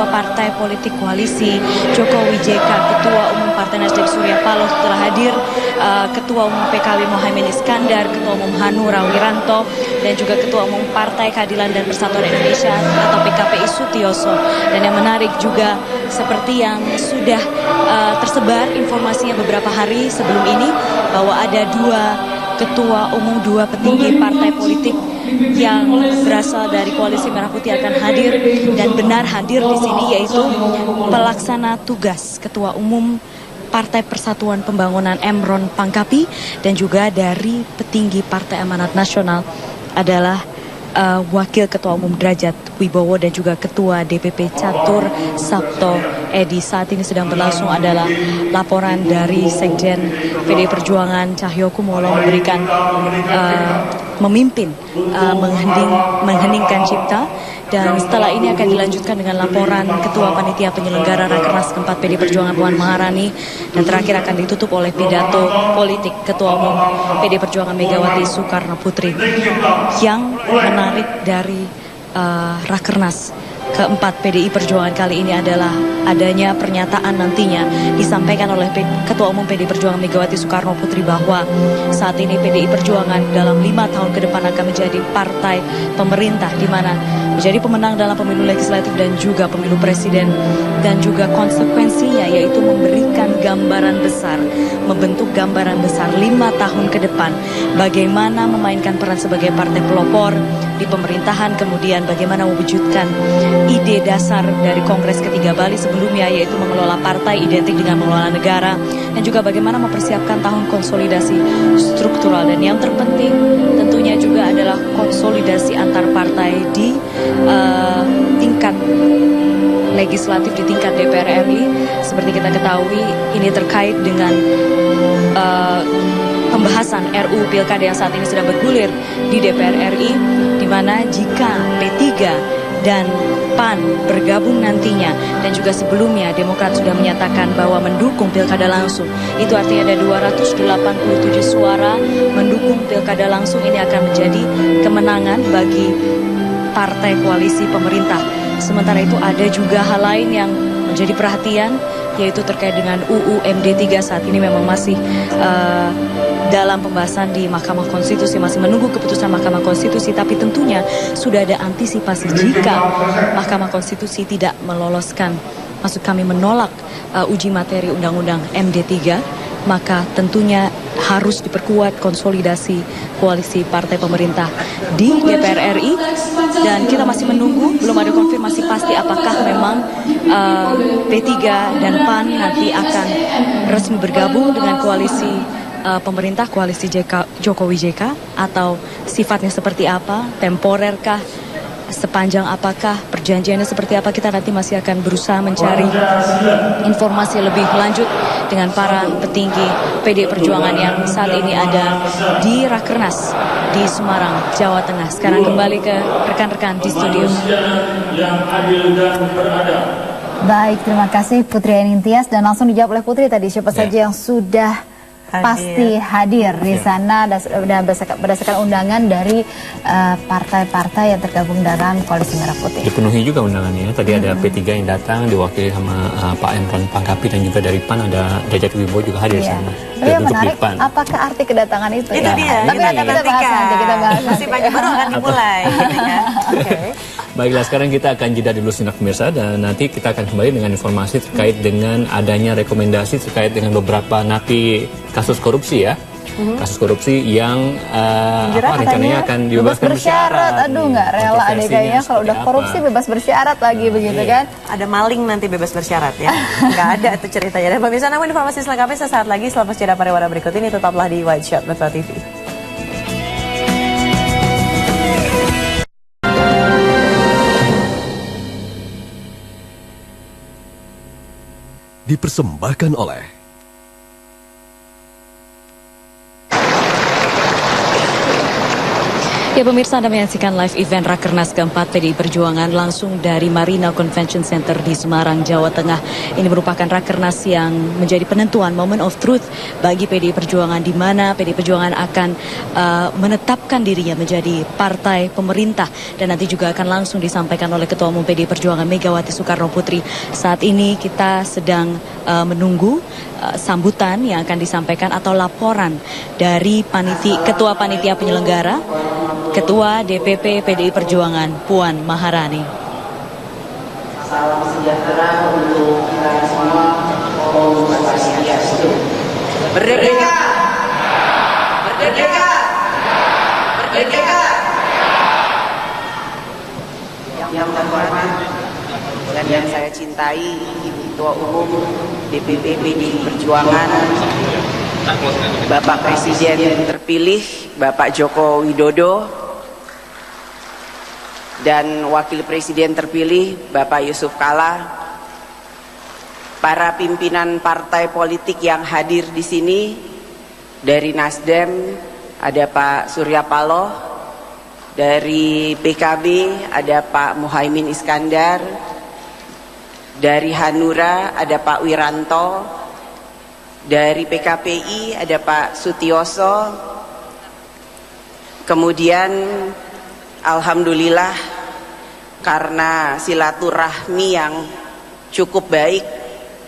ketua partai politik koalisi Jokowi JK, ketua umum Partai Nasdem Surya Paloh telah hadir, ketua umum PKB Mohaimin Iskandar, ketua umum Hanura Wiranto, dan juga ketua umum Partai Keadilan dan Persatuan Indonesia atau PKPI Sutioso. Dan yang menarik juga seperti yang sudah tersebar informasinya beberapa hari sebelum ini, bahwa ada dua ketua umum, dua petinggi partai politik yang berasal dari Koalisi Merah Putih akan hadir, dan benar hadir di sini, yaitu pelaksana tugas ketua umum Partai Persatuan Pembangunan Emron Pangkapi, dan juga dari petinggi Partai Amanat Nasional adalah Wakil Ketua Umum Derajat Wibowo dan juga Ketua DPP Catur Sabto Edi. Saat ini sedang berlangsung adalah laporan dari Sekjen PDI Perjuangan Cahyokumolo memberikan memimpin mengheningkan cipta, dan setelah ini akan dilanjutkan dengan laporan Ketua Panitia Penyelenggara Rakernas keempat PDI Perjuangan Puan Maharani, dan terakhir akan ditutup oleh pidato politik Ketua Umum PDI Perjuangan Megawati Soekarno Putri. Yang menarik dari Rakernas keempat PDI Perjuangan kali ini adalah adanya pernyataan nantinya disampaikan oleh Ketua Umum PDI Perjuangan Megawati Soekarno Putri bahwa saat ini PDI Perjuangan dalam 5 tahun ke depan akan menjadi partai pemerintah, di mana menjadi pemenang dalam pemilu legislatif dan juga pemilu presiden, dan juga konsekuensinya yaitu memberikan gambaran besar, membentuk gambaran besar 5 tahun ke depan, bagaimana memainkan peran sebagai partai pelopor di pemerintahan, kemudian bagaimana mewujudkan ide dasar dari Kongres Ketiga Bali sebelumnya, yaitu mengelola partai identik dengan mengelola negara, dan juga bagaimana mempersiapkan tahun konsolidasi struktural, dan yang terpenting tentunya juga adalah konsolidasi antar partai di tingkat legislatif, di tingkat DPR RI. Seperti kita ketahui, ini terkait dengan pembahasan RUU Pilkada yang saat ini sedang bergulir di DPR RI, di mana jika P3 dan PAN bergabung nantinya, dan juga sebelumnya Demokrat sudah menyatakan bahwa mendukung pilkada langsung, itu artinya ada 287 suara mendukung pilkada langsung. Ini akan menjadi kemenangan bagi partai koalisi pemerintah. Sementara itu ada juga hal lain yang menjadi perhatian, yaitu terkait dengan UU MD3. Saat ini memang masih dalam pembahasan di Mahkamah Konstitusi, masih menunggu keputusan Mahkamah Konstitusi, tapi tentunya sudah ada antisipasi jika Mahkamah Konstitusi tidak meloloskan, maksud kami menolak uji materi Undang-Undang MD3, maka tentunya harus diperkuat konsolidasi koalisi partai pemerintah di DPR RI, dan kita masih menunggu, belum ada konfirmasi pasti apakah memang P3 dan PAN nanti akan resmi bergabung dengan koalisi pemerintah, koalisi Jokowi JK, atau sifatnya seperti apa, temporerkah, sepanjang apakah, perjanjiannya seperti apa. Kita nanti masih akan berusaha mencari informasi lebih lanjut dengan para petinggi PDI Perjuangan yang saat ini ada di Rakernas di Semarang, Jawa Tengah. Sekarang kembali ke rekan-rekan di studio. Baik, terima kasih Putri Anintias, dan langsung dijawab oleh Putri tadi, siapa saja yang sudah pasti hadir di sana berdasarkan undangan dari partai-partai yang tergabung dalam Koalisi Merah Putih. Dipenuhi juga undangannya. Tadi ada P3 yang datang diwakili sama Pak Emron Pangkapi, dan juga dari PAN ada Derajat Wibowo juga hadir di sana. Tapi yang menarik, apakah arti kedatangan itu? Itu dia. Tapi nanti kita bahas nanti. Masih banyak baru akan dimulai. Baiklah, sekarang kita akan jeda dulu sinak pemirsa, dan nanti kita akan kembali dengan informasi terkait dengan adanya rekomendasi terkait dengan beberapa napi kasus korupsi ya. Kasus korupsi yang rencananya akan dibebaskan bersyarat. Aduh, nggak rela adek kayaknya kalau udah korupsi bebas bersyarat lagi begitu kan. Ada maling nanti bebas bersyarat ya. Nggak ada itu ceritanya. Dan pemirsa, namun informasi selengkapnya sesaat lagi selepas jeda pariwara berikut ini. Tetaplah di White Shot Metro TV. Dipersembahkan oleh Ya pemirsa, Anda menyaksikan live event Rakernas keempat PDI Perjuangan langsung dari Marina Convention Center di Semarang, Jawa Tengah. Ini merupakan Rakernas yang menjadi penentuan moment of truth bagi PDI Perjuangan, di mana PDI Perjuangan akan menetapkan dirinya menjadi partai pemerintah, dan nanti juga akan langsung disampaikan oleh Ketua Umum PDI Perjuangan Megawati Soekarno Putri. Saat ini kita sedang menunggu sambutan yang akan disampaikan atau laporan dari Ketua Panitia Penyelenggara, Ketua DPP PDI Perjuangan Puan Maharani. Salam sejahtera untuk kita semua. Om Swastiastu. Merdeka! Merdeka! Merdeka! Yang terhormat dan yang saya cintai, Ketua Umum DPP PDI Perjuangan, Bapak Presiden terpilih Bapak Joko Widodo, dan Wakil Presiden terpilih Bapak Yusuf Kalla, para pimpinan partai politik yang hadir di sini. Dari Nasdem ada Pak Surya Paloh, dari PKB ada Pak Muhaimin Iskandar, dari Hanura ada Pak Wiranto, dari PKPI ada Pak Sutioso. Kemudian alhamdulillah karena silaturahmi yang cukup baik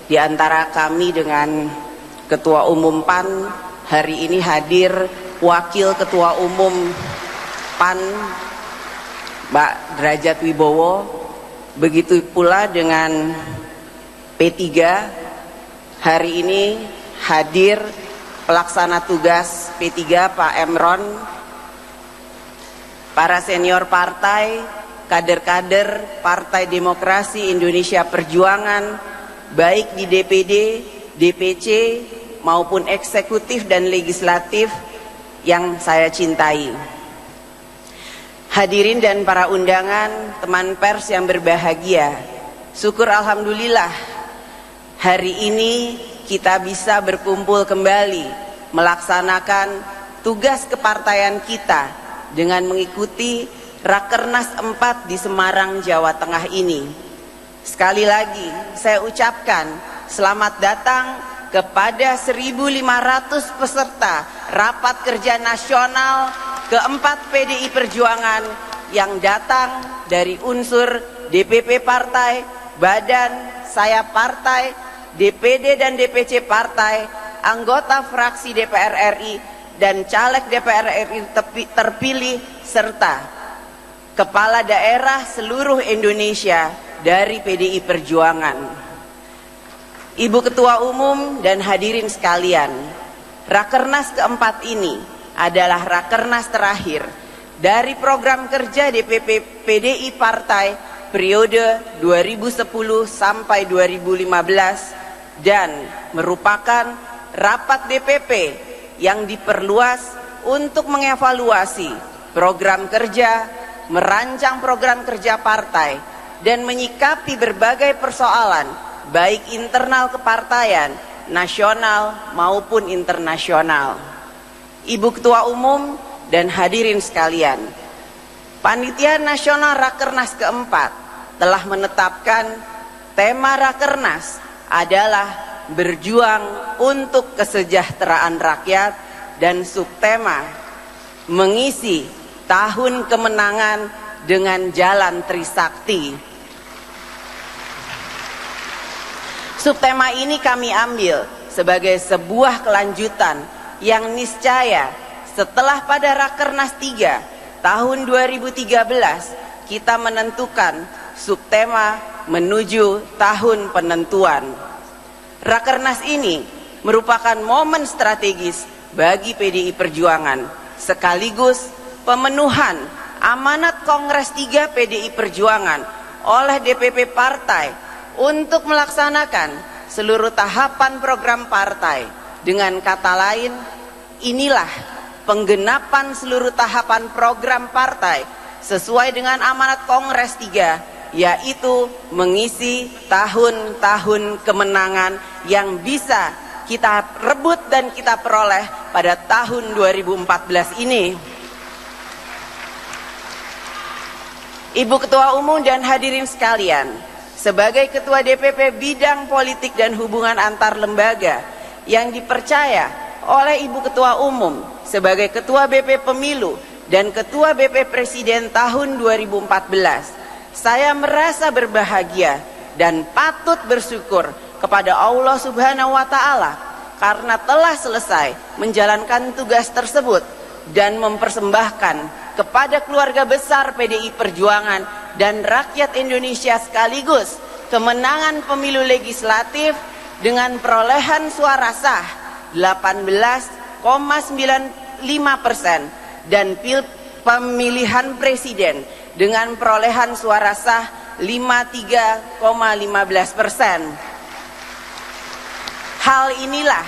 di antara kami dengan Ketua Umum PAN, hari ini hadir Wakil Ketua Umum PAN Pak Derajat Wibowo, begitu pula dengan P3. Hari ini hadir pelaksana tugas P3 Pak Emron, para senior partai, kader-kader Partai Demokrasi Indonesia Perjuangan, baik di DPD, DPC maupun eksekutif dan legislatif yang saya cintai. Hadirin dan para undangan, teman pers yang berbahagia, syukur alhamdulillah hari ini kita bisa berkumpul kembali melaksanakan tugas kepartaian kita dengan mengikuti Rakernas 4 di Semarang, Jawa Tengah ini. Sekali lagi saya ucapkan selamat datang kepada 1.500 peserta Rapat Kerja Nasional keempat PDI Perjuangan yang datang dari unsur DPP Partai, Badan, Sayap Partai, DPD dan DPC Partai, anggota fraksi DPR RI, dan caleg DPR RI terpilih, serta kepala daerah seluruh Indonesia dari PDI Perjuangan. Ibu Ketua Umum dan hadirin sekalian, Rakernas keempat ini adalah Rakernas terakhir dari program kerja DPP PDI Partai periode 2010 sampai 2015 dan merupakan rapat DPP yang diperluas untuk mengevaluasi program kerja, merancang program kerja partai, dan menyikapi berbagai persoalan baik internal kepartaian, nasional maupun internasional. Ibu Ketua Umum dan hadirin sekalian, Panitia Nasional Rakernas keempat telah menetapkan tema Rakernas adalah berjuang untuk kesejahteraan rakyat, dan subtema mengisi tahun kemenangan dengan jalan Trisakti. Subtema ini kami ambil sebagai sebuah kelanjutan yang niscaya setelah pada Rakernas 3 tahun 2013 kita menentukan subtema menuju tahun penentuan. Rakernas ini merupakan momen strategis bagi PDI Perjuangan, sekaligus pemenuhan amanat Kongres 3 PDI Perjuangan oleh DPP Partai untuk melaksanakan seluruh tahapan program partai. Dengan kata lain, inilah penggenapan seluruh tahapan program partai sesuai dengan amanat Kongres 3, yaitu mengisi tahun-tahun kemenangan yang bisa kita rebut dan kita peroleh pada tahun 2014 ini. Ibu Ketua Umum dan hadirin sekalian, sebagai Ketua DPP Bidang Politik dan Hubungan Antar Lembaga yang dipercaya oleh Ibu Ketua Umum sebagai Ketua BP Pemilu dan Ketua BP Presiden tahun 2014, saya merasa berbahagia dan patut bersyukur kepada Allah Subhanahu wa Ta'ala karena telah selesai menjalankan tugas tersebut dan mempersembahkan kepada keluarga besar PDI Perjuangan dan rakyat Indonesia sekaligus kemenangan pemilu legislatif dengan perolehan suara sah 18,95% dan pemilihan presiden dengan perolehan suara sah 53,15%. Hal inilah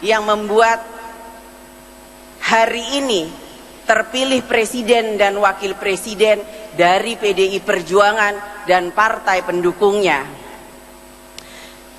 yang membuat hari ini terpilih presiden dan wakil presiden dari PDI Perjuangan dan partai pendukungnya.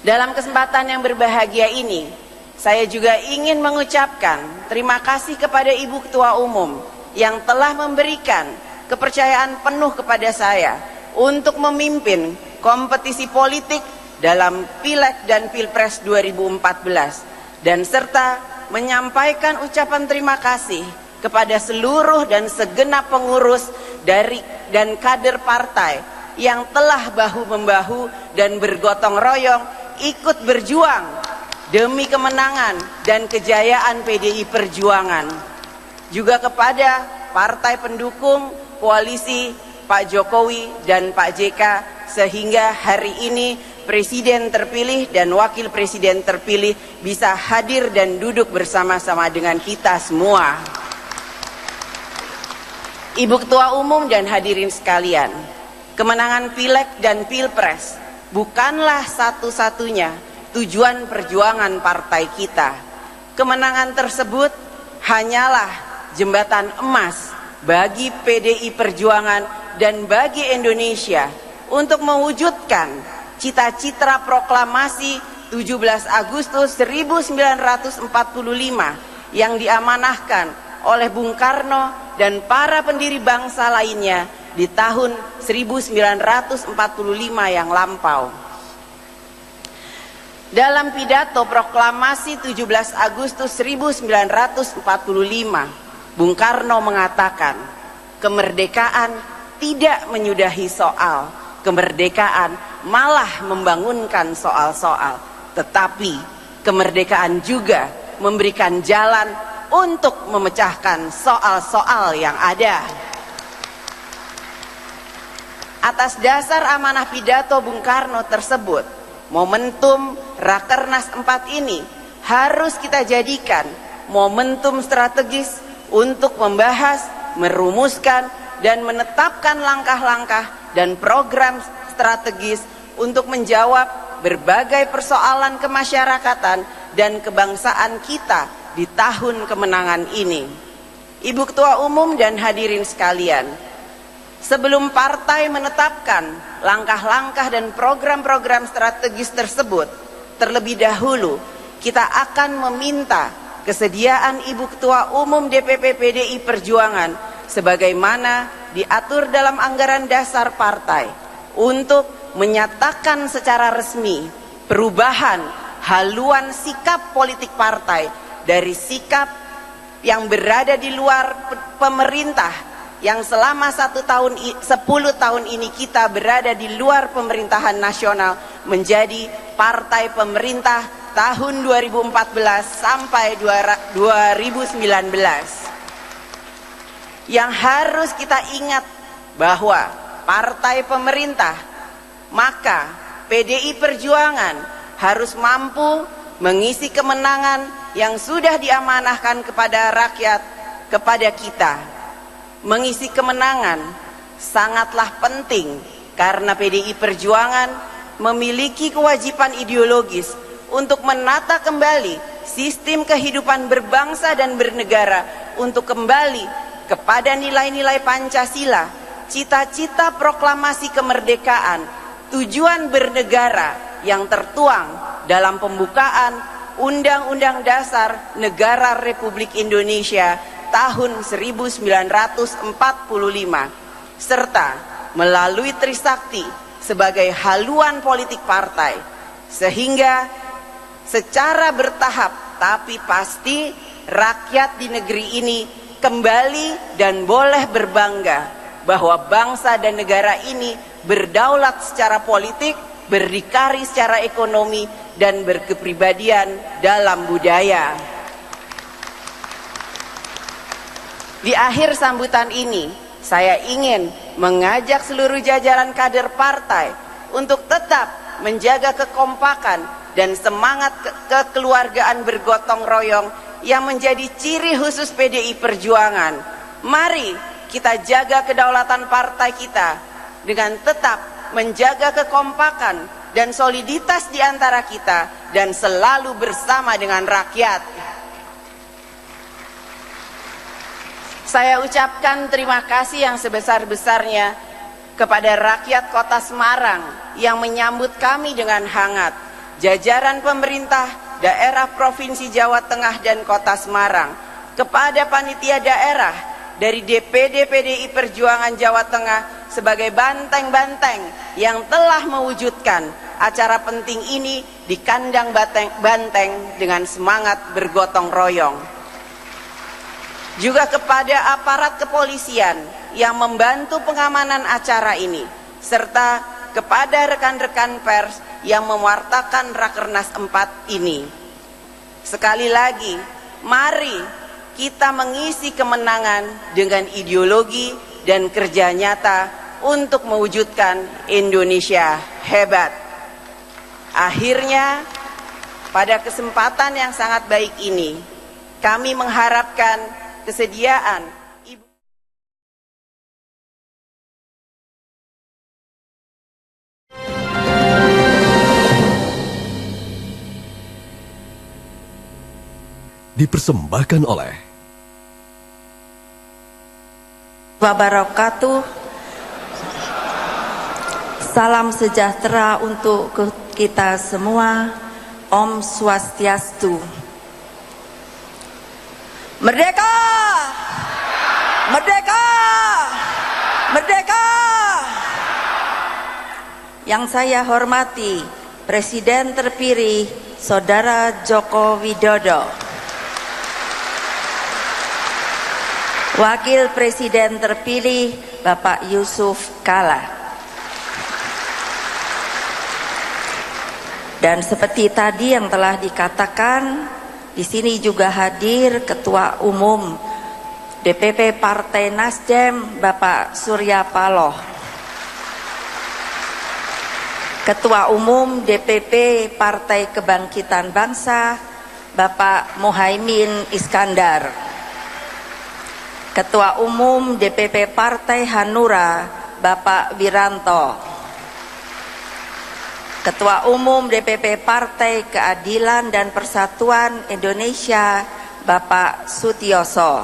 Dalam kesempatan yang berbahagia ini, saya juga ingin mengucapkan terima kasih kepada Ibu Ketua Umum yang telah memberikan kepercayaan penuh kepada saya untuk memimpin kompetisi politik dalam Pileg dan Pilpres 2014 dan serta menyampaikan ucapan terima kasih kepada seluruh dan segenap pengurus dari dan kader partai yang telah bahu-membahu dan bergotong royong ikut berjuang demi kemenangan dan kejayaan PDI Perjuangan. Juga kepada partai pendukung koalisi Pak Jokowi dan Pak JK sehingga hari ini Presiden terpilih dan Wakil Presiden terpilih bisa hadir dan duduk bersama-sama dengan kita semua. Ibu Ketua Umum dan hadirin sekalian, kemenangan Pileg dan Pilpres bukanlah satu-satunya tujuan perjuangan partai kita. Kemenangan tersebut hanyalah jembatan emas bagi PDI Perjuangan dan bagi Indonesia untuk mewujudkan cita-cita proklamasi 17 Agustus 1945 yang diamanahkan oleh Bung Karno dan para pendiri bangsa lainnya di tahun 1945 yang lampau. Dalam pidato proklamasi 17 Agustus 1945, Bung Karno mengatakan, kemerdekaan tidak menyudahi soal, kemerdekaan malah membangunkan soal-soal, tetapi kemerdekaan juga memberikan jalan untuk memecahkan soal-soal yang ada. Atas dasar amanah pidato Bung Karno tersebut, momentum Rakernas 4 ini harus kita jadikan momentum strategis untuk membahas, merumuskan, dan menetapkan langkah-langkah dan program strategis untuk menjawab berbagai persoalan kemasyarakatan dan kebangsaan kita di tahun kemenangan ini. Ibu Ketua Umum dan hadirin sekalian, sebelum partai menetapkan langkah-langkah dan program-program strategis tersebut, terlebih dahulu kita akan meminta kesediaan Ibu Ketua Umum DPP PDI Perjuangan sebagaimana diatur dalam anggaran dasar partai untuk menyatakan secara resmi perubahan haluan sikap politik partai dari sikap yang berada di luar pemerintah yang selama 10 tahun ini kita berada di luar pemerintahan nasional menjadi partai pemerintah tahun 2014 sampai 2019. Yang harus kita ingat bahwa partai pemerintah, maka PDI Perjuangan harus mampu mengisi kemenangan yang sudah diamanahkan kepada rakyat, kepada kita. Mengisi kemenangan sangatlah penting karena PDI Perjuangan memiliki kewajiban ideologis untuk menata kembali sistem kehidupan berbangsa dan bernegara untuk kembali kepada nilai-nilai Pancasila, cita-cita proklamasi kemerdekaan, tujuan bernegara yang tertuang dalam pembukaan Undang-Undang Dasar Negara Republik Indonesia tahun 1945 serta melalui Trisakti sebagai haluan politik partai, sehingga secara bertahap tapi pasti rakyat di negeri ini kembali dan boleh berbangga bahwa bangsa dan negara ini berdaulat secara politik, berdikari secara ekonomi, dan berkepribadian dalam budaya. Di akhir sambutan ini, saya ingin mengajak seluruh jajaran kader partai untuk tetap menjaga kekompakan dan semangat kekeluargaan bergotong royong yang menjadi ciri khusus PDI Perjuangan. Mari kita jaga kedaulatan partai kita dengan tetap menjaga kekompakan dan soliditas di antara kita dan selalu bersama dengan rakyat. Saya ucapkan terima kasih yang sebesar-besarnya kepada rakyat Kota Semarang yang menyambut kami dengan hangat, jajaran pemerintah daerah Provinsi Jawa Tengah dan Kota Semarang, kepada panitia daerah dari DPD PDI Perjuangan Jawa Tengah sebagai banteng-banteng yang telah mewujudkan acara penting ini di kandang banteng dengan semangat bergotong royong. Juga kepada aparat kepolisian yang membantu pengamanan acara ini, serta kepada rekan-rekan pers yang mewartakan Rakernas 4 ini. Sekali lagi, mari kita mengisi kemenangan dengan ideologi dan kerja nyata untuk mewujudkan Indonesia hebat. Akhirnya, pada kesempatan yang sangat baik ini, kami mengharapkan kesediaan Ibu dipersembahkan oleh wabarakatuh. Salam sejahtera untuk kita semua. Om Swastiastu. Merdeka! Merdeka! Merdeka! Yang saya hormati Presiden terpilih Saudara Joko Widodo, Wakil Presiden terpilih Bapak Yusuf Kala, dan seperti tadi yang telah dikatakan, di sini juga hadir Ketua Umum DPP Partai Nasdem Bapak Surya Paloh, Ketua Umum DPP Partai Kebangkitan Bangsa Bapak Muhaimin Iskandar, Ketua Umum DPP Partai Hanura Bapak Wiranto, Ketua Umum DPP Partai Keadilan dan Persatuan Indonesia Bapak Sutioso,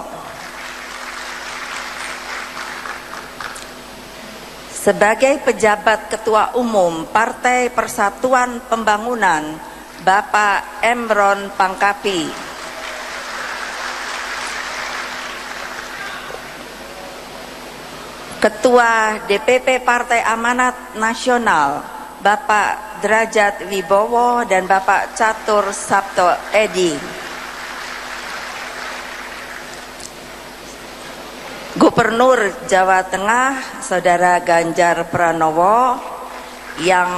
sebagai pejabat Ketua Umum Partai Persatuan Pembangunan Bapak Emron Pangkapi, Ketua DPP Partai Amanat Nasional Bapak Derajat Wibowo dan Bapak Catur Sabto Edi, Gubernur Jawa Tengah Saudara Ganjar Pranowo yang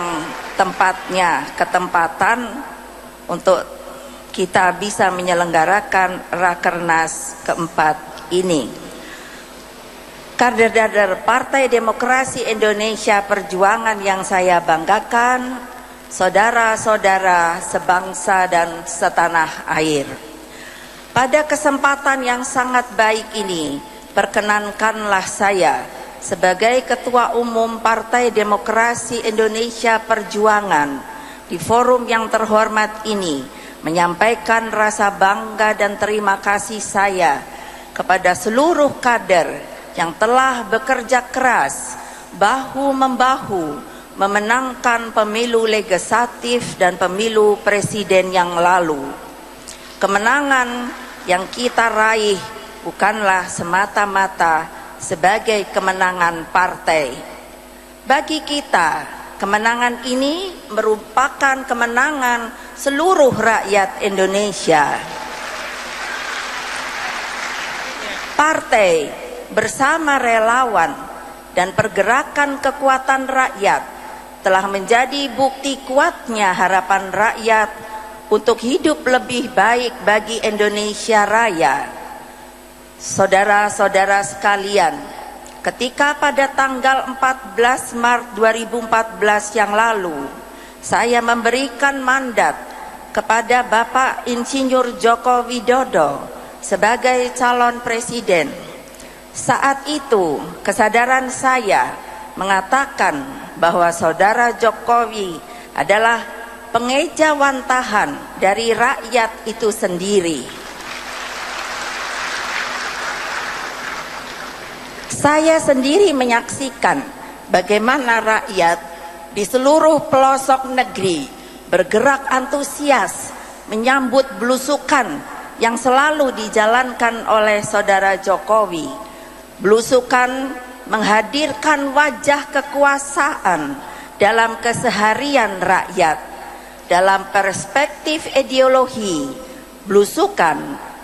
ketempatan untuk kita bisa menyelenggarakan Rakernas keempat ini. Kader-kader Partai Demokrasi Indonesia Perjuangan yang saya banggakan, saudara-saudara sebangsa dan setanah air. Pada kesempatan yang sangat baik ini, perkenankanlah saya sebagai Ketua Umum Partai Demokrasi Indonesia Perjuangan di forum yang terhormat ini menyampaikan rasa bangga dan terima kasih saya kepada seluruh kader yang telah bekerja keras bahu-membahu memenangkan pemilu legislatif dan pemilu presiden yang lalu. Kemenangan yang kita raih bukanlah semata-mata sebagai kemenangan partai, Bagi kita, kemenangan ini merupakan kemenangan seluruh rakyat Indonesia. Partai bersama relawan dan pergerakan kekuatan rakyat telah menjadi bukti kuatnya harapan rakyat untuk hidup lebih baik bagi Indonesia Raya. Saudara-saudara sekalian, ketika pada tanggal 14 Maret 2014 yang lalu, saya memberikan mandat kepada Bapak Insinyur Joko Widodo sebagai calon presiden. Saat itu, kesadaran saya mengatakan bahwa Saudara Jokowi adalah pengejawantahan dari rakyat itu sendiri. Saya sendiri menyaksikan bagaimana rakyat di seluruh pelosok negeri bergerak antusias menyambut belusukan yang selalu dijalankan oleh Saudara Jokowi. Belusukan menghadirkan wajah kekuasaan dalam keseharian rakyat. Dalam perspektif ideologi, belusukan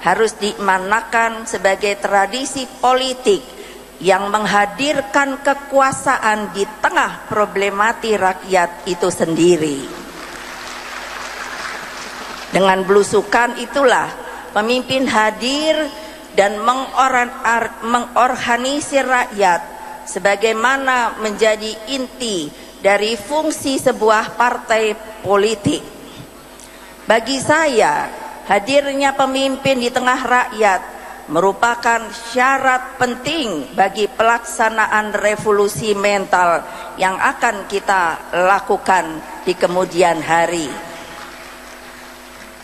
harus dimaknakan sebagai tradisi politik yang menghadirkan kekuasaan di tengah problematik rakyat itu sendiri. Dengan belusukan itulah pemimpin hadir dan mengorganisir rakyat sebagaimana menjadi inti dari fungsi sebuah partai politik. Bagi saya, hadirnya pemimpin di tengah rakyat merupakan syarat penting bagi pelaksanaan revolusi mental yang akan kita lakukan di kemudian hari.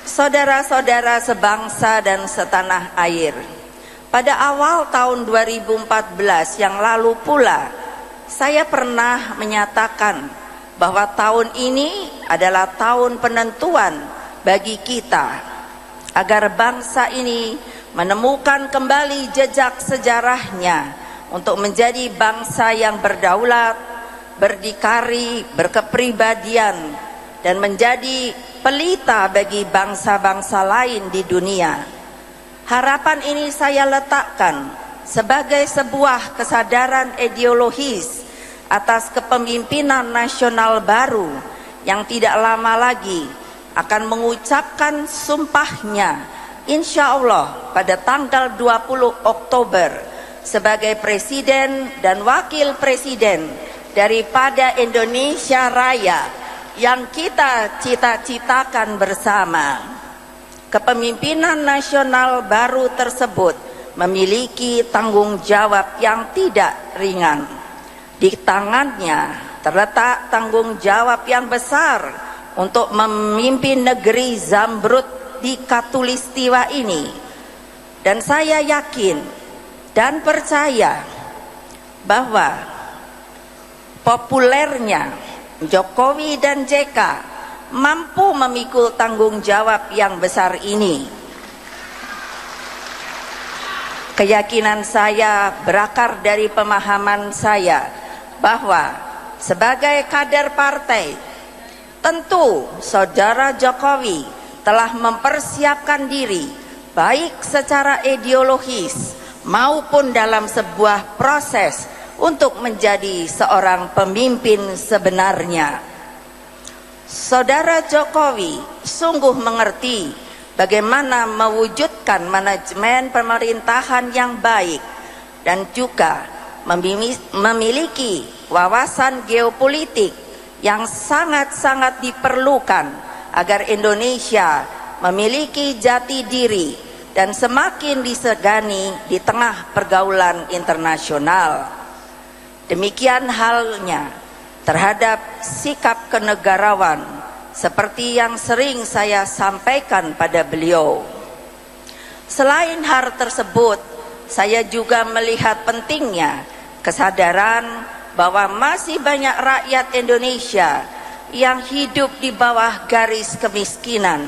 Saudara-saudara sebangsa dan setanah air, pada awal tahun 2014 yang lalu pula, saya pernah menyatakan bahwa tahun ini adalah tahun penentuan bagi kita agar bangsa ini menemukan kembali jejak sejarahnya untuk menjadi bangsa yang berdaulat, berdikari, berkepribadian, dan menjadi pelita bagi bangsa-bangsa lain di dunia. Harapan ini saya letakkan sebagai sebuah kesadaran ideologis atas kepemimpinan nasional baru yang tidak lama lagi akan mengucapkan sumpahnya insya Allah pada tanggal 20 Oktober sebagai presiden dan wakil presiden daripada Indonesia Raya yang kita cita-citakan bersama. Kepemimpinan nasional baru tersebut memiliki tanggung jawab yang tidak ringan. Di tangannya terletak tanggung jawab yang besar untuk memimpin negeri Zamrud di Katulistiwa ini. Dan saya yakin dan percaya bahwa populernya Jokowi dan JK mampu memikul tanggung jawab yang besar ini. Keyakinan saya berakar dari pemahaman saya bahwa sebagai kader partai, tentu Saudara Jokowi telah mempersiapkan diri baik secara ideologis maupun dalam sebuah proses untuk menjadi seorang pemimpin sebenarnya. Saudara Jokowi sungguh mengerti bagaimana mewujudkan manajemen pemerintahan yang baik dan juga memiliki wawasan geopolitik yang sangat-sangat diperlukan agar Indonesia memiliki jati diri dan semakin disegani di tengah pergaulan internasional. Demikian halnya terhadap sikap kenegarawan seperti yang sering saya sampaikan pada beliau. Selain hal tersebut, saya juga melihat pentingnya kesadaran bahwa masih banyak rakyat Indonesia yang hidup di bawah garis kemiskinan.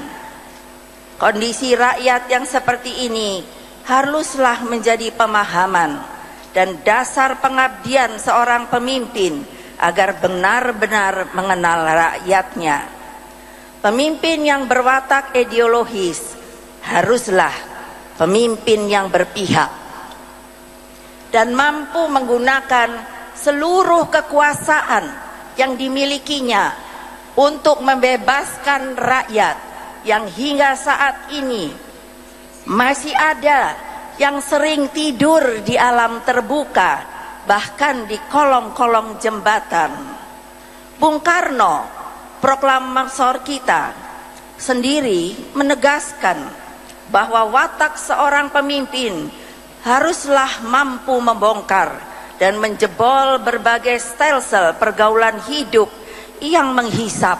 Kondisi rakyat yang seperti ini haruslah menjadi pemahaman dan dasar pengabdian seorang pemimpin agar benar-benar mengenal rakyatnya. Pemimpin yang berwatak ideologis haruslah pemimpin yang berpihak dan mampu menggunakan seluruh kekuasaan yang dimilikinya untuk membebaskan rakyat yang hingga saat ini masih ada yang sering tidur di alam terbuka, bahkan di kolong-kolong jembatan. Bung Karno, proklamator kita, sendiri menegaskan bahwa watak seorang pemimpin haruslah mampu membongkar dan menjebol berbagai stelsel pergaulan hidup yang menghisap.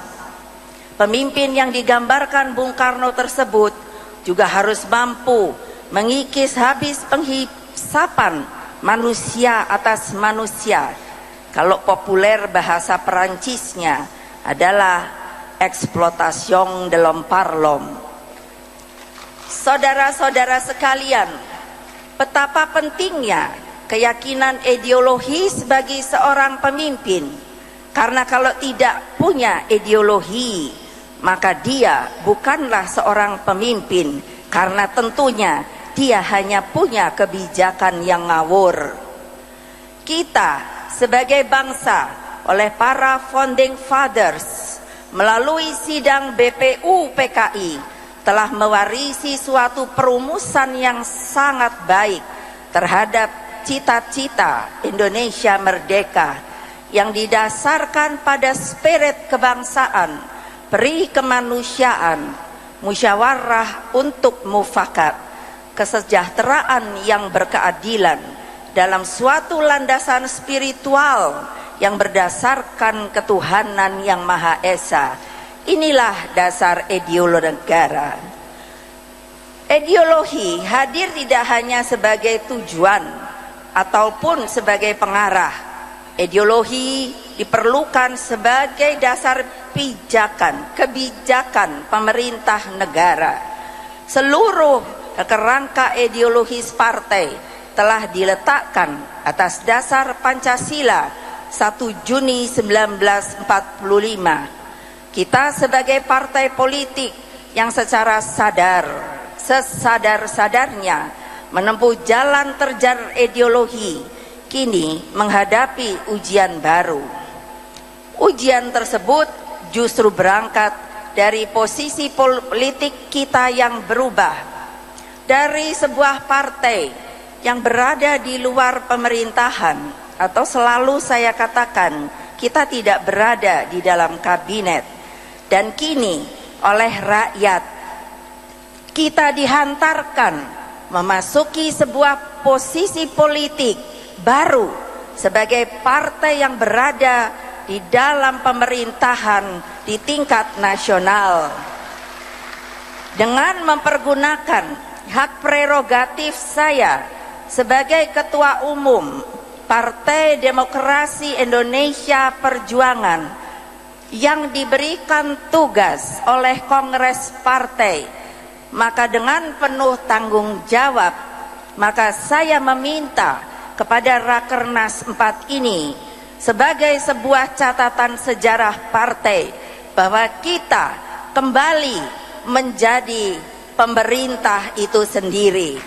Pemimpin yang digambarkan Bung Karno tersebut juga harus mampu mengikis habis penghisapan manusia atas manusia. Kalau populer bahasa Perancisnya adalah exploitation de l'homme par l'homme. Saudara-saudara sekalian, betapa pentingnya keyakinan ideologis bagi seorang pemimpin. Karena kalau tidak punya ideologi, maka dia bukanlah seorang pemimpin, karena tentunya dia hanya punya kebijakan yang ngawur. Kita sebagai bangsa oleh para founding fathers melalui sidang BPU PKI telah mewarisi suatu perumusan yang sangat baik terhadap cita-cita Indonesia merdeka yang didasarkan pada spirit kebangsaan, peri kemanusiaan, musyawarah untuk mufakat, kesejahteraan yang berkeadilan dalam suatu landasan spiritual yang berdasarkan ketuhanan yang Maha Esa. Inilah dasar ideologi negara. Ideologi hadir tidak hanya sebagai tujuan ataupun sebagai pengarah. Ideologi diperlukan sebagai dasar kebijakan pemerintah negara. Seluruh kerangka ideologis partai telah diletakkan atas dasar Pancasila 1 Juni 1945. Kita sebagai partai politik yang secara sesadar-sadarnya menempuh jalan terjar ideologi, kini menghadapi ujian baru. Ujian tersebut justru berangkat dari posisi politik kita yang berubah. Dari sebuah partai yang berada di luar pemerintahan, atau selalu saya katakan, kita tidak berada di dalam kabinet. Dan kini oleh rakyat kita dihantarkan memasuki sebuah posisi politik baru sebagai partai yang berada di dalam pemerintahan di tingkat nasional. Dengan mempergunakan hak prerogatif saya sebagai Ketua Umum Partai Demokrasi Indonesia Perjuangan yang diberikan tugas oleh Kongres Partai, maka dengan penuh tanggung jawab, maka saya meminta kepada Rakernas 4 ini sebagai sebuah catatan sejarah partai bahwa kita kembali menjadi pemerintah itu sendiri.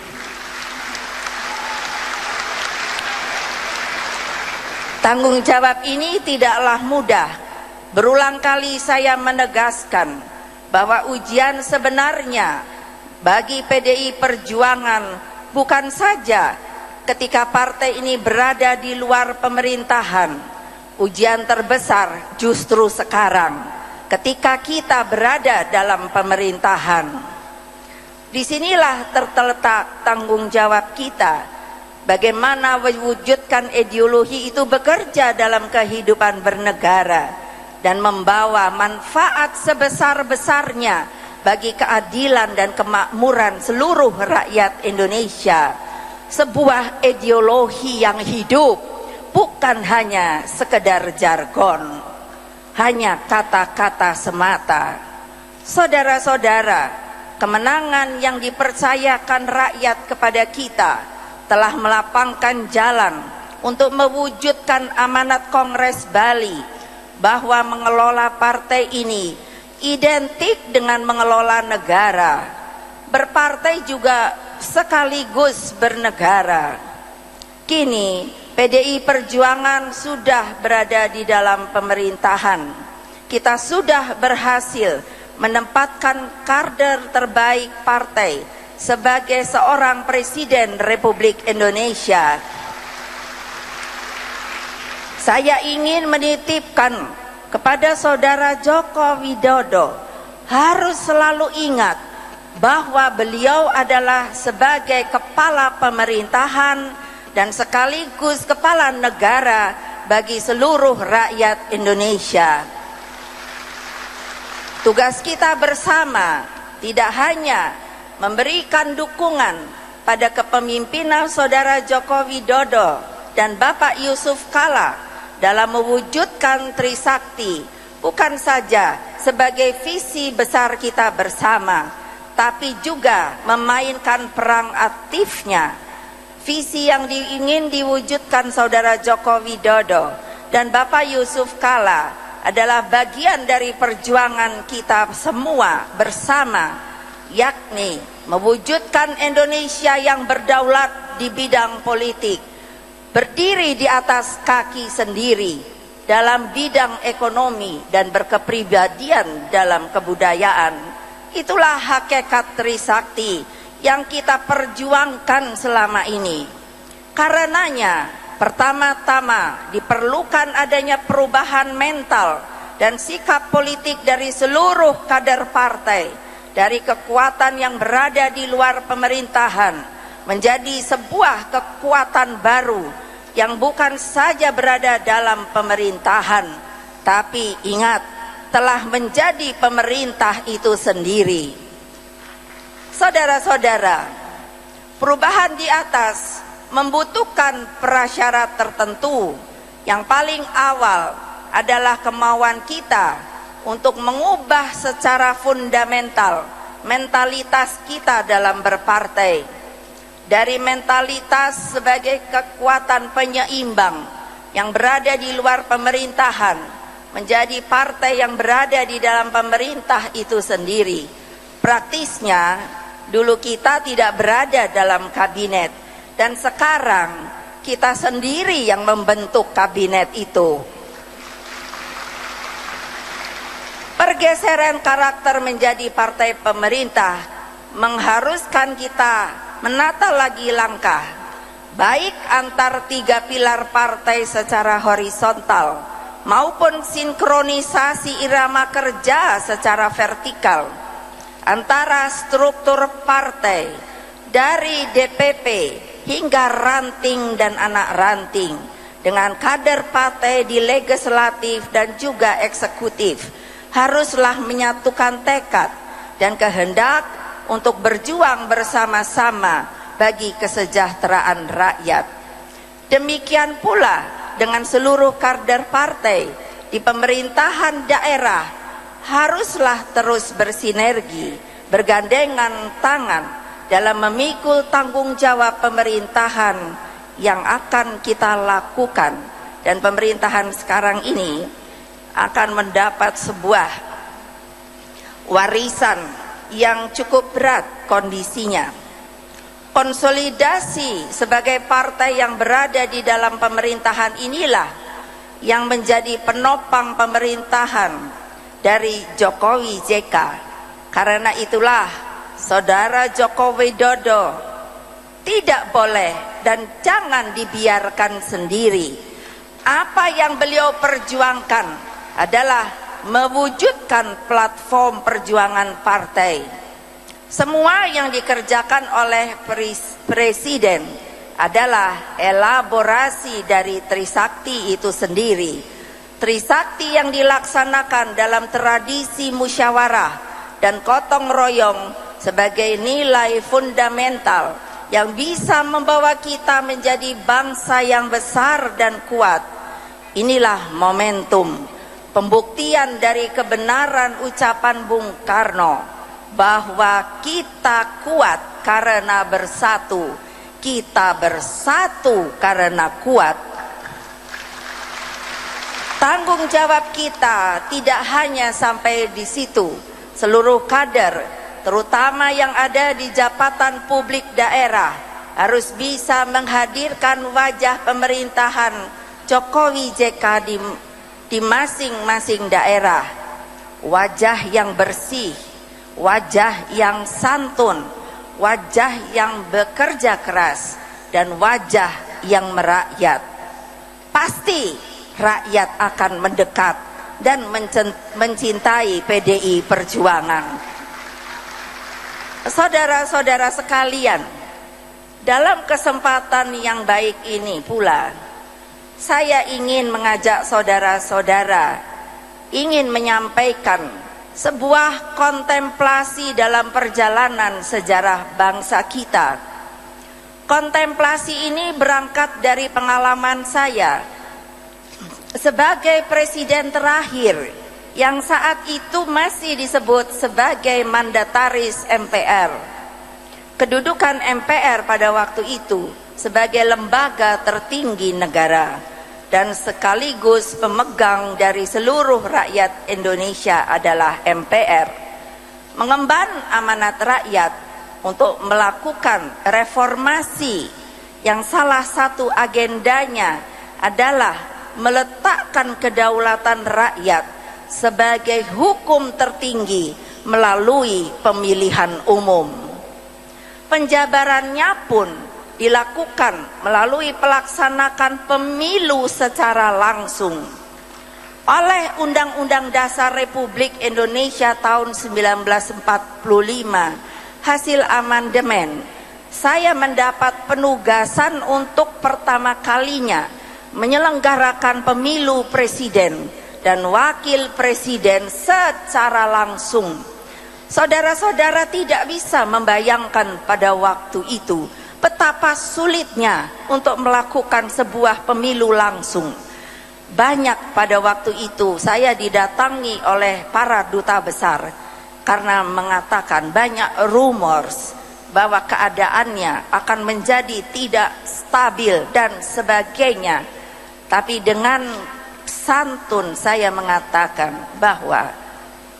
Tanggung jawab ini tidaklah mudah. Berulang kali saya menegaskan bahwa ujian sebenarnya bagi PDI Perjuangan bukan saja ketika partai ini berada di luar pemerintahan. Ujian terbesar justru sekarang ketika kita berada dalam pemerintahan. Disinilah terletak tanggung jawab kita, bagaimana mewujudkan ideologi itu bekerja dalam kehidupan bernegara dan membawa manfaat sebesar-besarnya bagi keadilan dan kemakmuran seluruh rakyat Indonesia. Sebuah ideologi yang hidup, bukan hanya sekedar jargon, hanya kata-kata semata. Saudara-saudara, kemenangan yang dipercayakan rakyat kepada kita telah melapangkan jalan untuk mewujudkan amanat Kongres Bali bahwa mengelola partai ini identik dengan mengelola negara. Berpartai juga sekaligus bernegara. Kini PDI Perjuangan sudah berada di dalam pemerintahan. Kita sudah berhasil menempatkan kader terbaik partai sebagai seorang Presiden Republik Indonesia. Saya ingin menitipkan kepada Saudara Joko Widodo, harus selalu ingat bahwa beliau adalah sebagai kepala pemerintahan dan sekaligus kepala negara bagi seluruh rakyat Indonesia. Tugas kita bersama tidak hanya memberikan dukungan pada kepemimpinan Saudara Joko Widodo dan Bapak Yusuf Kalla dalam mewujudkan Trisakti, bukan saja sebagai visi besar kita bersama, tapi juga memainkan peran aktifnya. Visi yang ingin diwujudkan Saudara Joko Widodo dan Bapak Yusuf Kalla adalah bagian dari perjuangan kita semua bersama, yakni mewujudkan Indonesia yang berdaulat di bidang politik, berdiri di atas kaki sendiri dalam bidang ekonomi dan berkepribadian dalam kebudayaan. Itulah hakikat Trisakti yang kita perjuangkan selama ini. Karenanya, pertama-tama diperlukan adanya perubahan mental dan sikap politik dari seluruh kader partai, dari kekuatan yang berada di luar pemerintahan menjadi sebuah kekuatan baru yang bukan saja berada dalam pemerintahan, tapi ingat, telah menjadi pemerintah itu sendiri. Saudara-saudara, perubahan di atas membutuhkan prasyarat tertentu. Yang paling awal adalah kemauan kita untuk mengubah secara fundamental mentalitas kita dalam berpartai. Dari mentalitas sebagai kekuatan penyeimbang yang berada di luar pemerintahan menjadi partai yang berada di dalam pemerintah itu sendiri. Praktisnya, dulu kita tidak berada dalam kabinet, dan sekarang kita sendiri yang membentuk kabinet itu. Pergeseran karakter menjadi partai pemerintah mengharuskan kita menata lagi langkah, baik antar tiga pilar partai secara horizontal maupun sinkronisasi irama kerja secara vertikal antara struktur partai dari DPP hingga ranting dan anak ranting, dengan kader partai di legislatif dan juga eksekutif, haruslah menyatukan tekad dan kehendak untuk berjuang bersama-sama bagi kesejahteraan rakyat. Demikian pula dengan seluruh kader partai di pemerintahan daerah, haruslah terus bersinergi, bergandengan tangan dalam memikul tanggung jawab pemerintahan yang akan kita lakukan. Dan pemerintahan sekarang ini akan mendapat sebuah warisan yang cukup berat kondisinya. Konsolidasi sebagai partai yang berada di dalam pemerintahan inilah yang menjadi penopang pemerintahan dari Jokowi JK. Karena itulah Saudara Joko Widodo tidak boleh dan jangan dibiarkan sendiri. Apa yang beliau perjuangkan adalah mewujudkan platform perjuangan partai. Semua yang dikerjakan oleh Presiden adalah elaborasi dari Trisakti itu sendiri. Trisakti yang dilaksanakan dalam tradisi musyawarah dan gotong royong sebagai nilai fundamental yang bisa membawa kita menjadi bangsa yang besar dan kuat. Inilah momentum pembuktian dari kebenaran ucapan Bung Karno bahwa kita kuat karena bersatu, kita bersatu karena kuat. Tanggung jawab kita tidak hanya sampai di situ. Seluruh kader, terutama yang ada di jabatan publik daerah, harus bisa menghadirkan wajah pemerintahan Jokowi JK di masing-masing daerah. Wajah yang bersih, wajah yang santun, wajah yang bekerja keras, dan wajah yang merakyat. Pasti rakyat akan mendekat dan mencintai PDI Perjuangan. Saudara-saudara sekalian, dalam kesempatan yang baik ini pula, saya ingin mengajak saudara-saudara ingin menyampaikan sebuah kontemplasi dalam perjalanan sejarah bangsa kita. Kontemplasi ini berangkat dari pengalaman saya sebagai presiden terakhir yang saat itu masih disebut sebagai mandataris MPR. Kedudukan MPR pada waktu itu sebagai lembaga tertinggi negara dan sekaligus pemegang dari seluruh rakyat Indonesia adalah MPR. Mengemban amanat rakyat untuk melakukan reformasi yang salah satu agendanya adalah meletakkan kedaulatan rakyat sebagai hukum tertinggi melalui pemilihan umum. Penjabarannya pun dilakukan melalui pelaksanakan pemilu secara langsung. Oleh Undang-Undang Dasar Republik Indonesia tahun 1945, hasil amandemen, saya mendapat penugasan untuk pertama kalinya menyelenggarakan pemilu presiden dan wakil presiden secara langsung. Saudara-saudara tidak bisa membayangkan pada waktu itu betapa sulitnya untuk melakukan sebuah pemilu langsung. Banyak pada waktu itu saya didatangi oleh para duta besar karena mengatakan banyak rumors bahwa keadaannya akan menjadi tidak stabil dan sebagainya. Tapi dengan santun saya mengatakan bahwa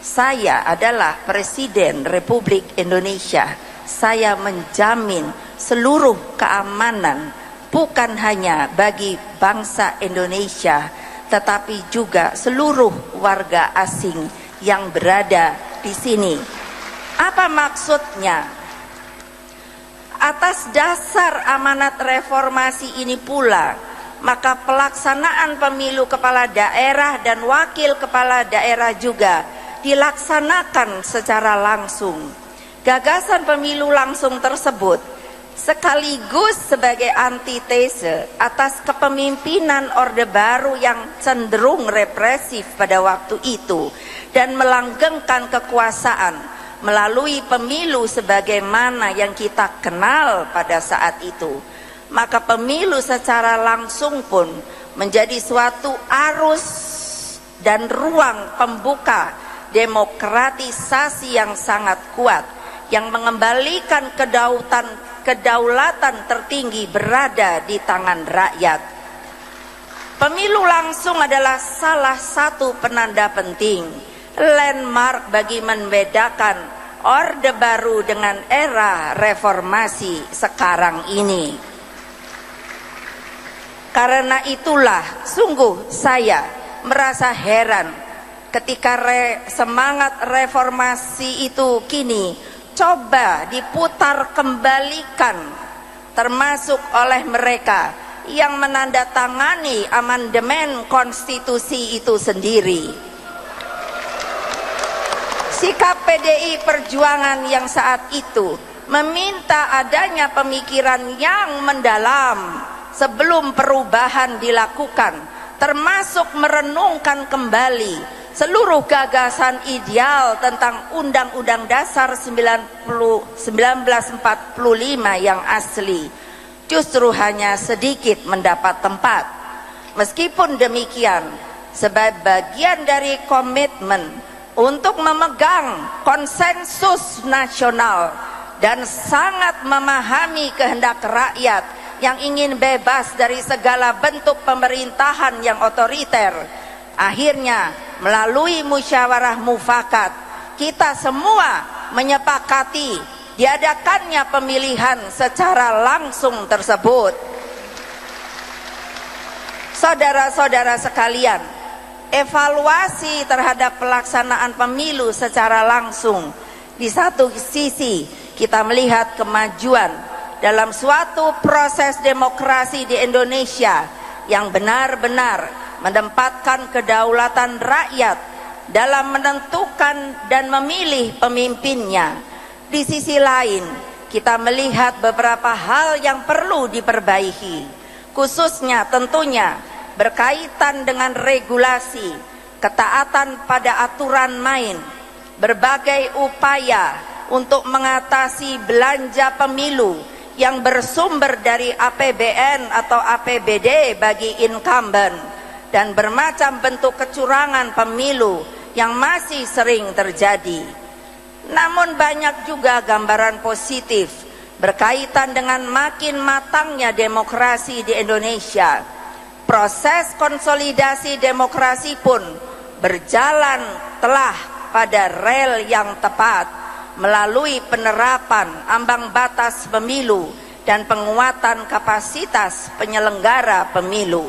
saya adalah Presiden Republik Indonesia. Saya menjamin seluruh keamanan bukan hanya bagi bangsa Indonesia, tetapi juga seluruh warga asing yang berada di sini. Apa maksudnya? Atas dasar amanat reformasi ini pula, maka pelaksanaan pemilu kepala daerah dan wakil kepala daerah juga dilaksanakan secara langsung. Gagasan pemilu langsung tersebut sekaligus sebagai antitese atas kepemimpinan Orde Baru yang cenderung represif pada waktu itu dan melanggengkan kekuasaan melalui pemilu sebagaimana yang kita kenal pada saat itu. Maka pemilu secara langsung pun menjadi suatu arus dan ruang pembuka demokratisasi yang sangat kuat yang mengembalikan kedaulatan tertinggi berada di tangan rakyat. Pemilu langsung adalah salah satu penanda penting, landmark bagi membedakan Orde Baru dengan era reformasi sekarang ini. Karena itulah sungguh saya merasa heran ketika semangat reformasi itu kini coba diputar kembalikan, termasuk oleh mereka yang menandatangani amandemen konstitusi itu sendiri. Sikap PDI Perjuangan yang saat itu meminta adanya pemikiran yang mendalam sebelum perubahan dilakukan, termasuk merenungkan kembali seluruh gagasan ideal tentang Undang-Undang Dasar 1945 yang asli, justru hanya sedikit mendapat tempat. Meskipun demikian, sebagai bagian dari komitmen untuk memegang konsensus nasional dan sangat memahami kehendak rakyat yang ingin bebas dari segala bentuk pemerintahan yang otoriter. Akhirnya melalui musyawarah mufakat kita semua menyepakati diadakannya pemilihan secara langsung tersebut. Saudara-saudara sekalian, evaluasi terhadap pelaksanaan pemilu secara langsung, di satu sisi kita melihat kemajuan dalam suatu proses demokrasi di Indonesia yang benar-benar menempatkan kedaulatan rakyat dalam menentukan dan memilih pemimpinnya. Di sisi lain, kita melihat beberapa hal yang perlu diperbaiki, khususnya tentunya berkaitan dengan regulasi, ketaatan pada aturan main, berbagai upaya untuk mengatasi belanja pemilu yang bersumber dari APBN atau APBD bagi incumbent, dan bermacam bentuk kecurangan pemilu yang masih sering terjadi. Namun banyak juga gambaran positif berkaitan dengan makin matangnya demokrasi di Indonesia. Proses konsolidasi demokrasi pun berjalan telah pada rel yang tepat melalui penerapan ambang batas pemilu dan penguatan kapasitas penyelenggara pemilu.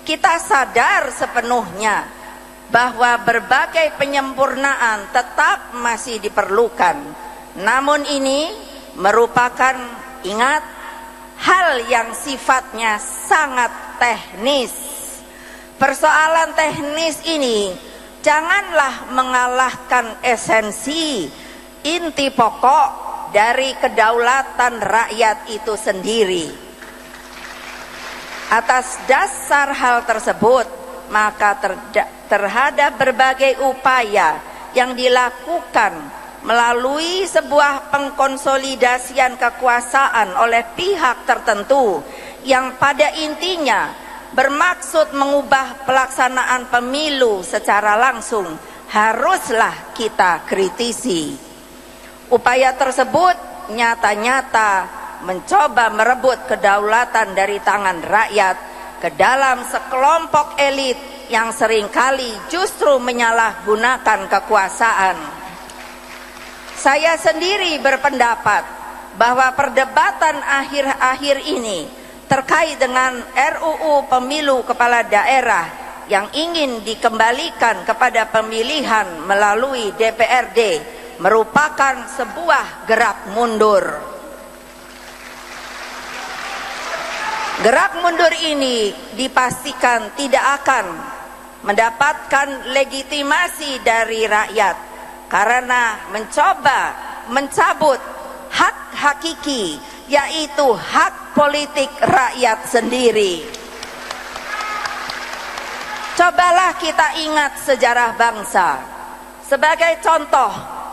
Kita sadar sepenuhnya bahwa berbagai penyempurnaan tetap masih diperlukan. Namun ini merupakan, ingat, hal yang sifatnya sangat teknis. Persoalan teknis ini janganlah mengalahkan esensi, inti pokok dari kedaulatan rakyat itu sendiri. Atas dasar hal tersebut, maka terhadap berbagai upaya yang dilakukan melalui sebuah pengkonsolidasian kekuasaan oleh pihak tertentu yang pada intinya bermaksud mengubah pelaksanaan pemilu secara langsung, haruslah kita kritisi. Upaya tersebut nyata-nyata mencoba merebut kedaulatan dari tangan rakyat ke dalam sekelompok elit yang seringkali justru menyalahgunakan kekuasaan. Saya sendiri berpendapat bahwa perdebatan akhir-akhir ini terkait dengan RUU Pemilu Kepala Daerah yang ingin dikembalikan kepada pemilihan melalui DPRD merupakan sebuah gerak mundur. Gerak mundur ini dipastikan tidak akan mendapatkan legitimasi dari rakyat karena mencoba mencabut hak hakiki, yaitu hak politik rakyat sendiri. Cobalah kita ingat sejarah bangsa. Sebagai contoh,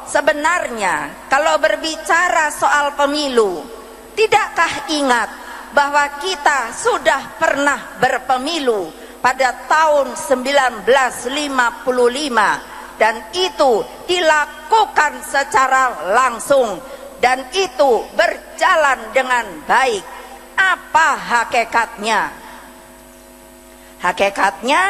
sebenarnya kalau berbicara soal pemilu, tidakkah ingat bahwa kita sudah pernah berpemilu pada tahun 1955 dan itu dilakukan secara langsung dan itu berjalan dengan baik. Apa hakikatnya? Hakikatnya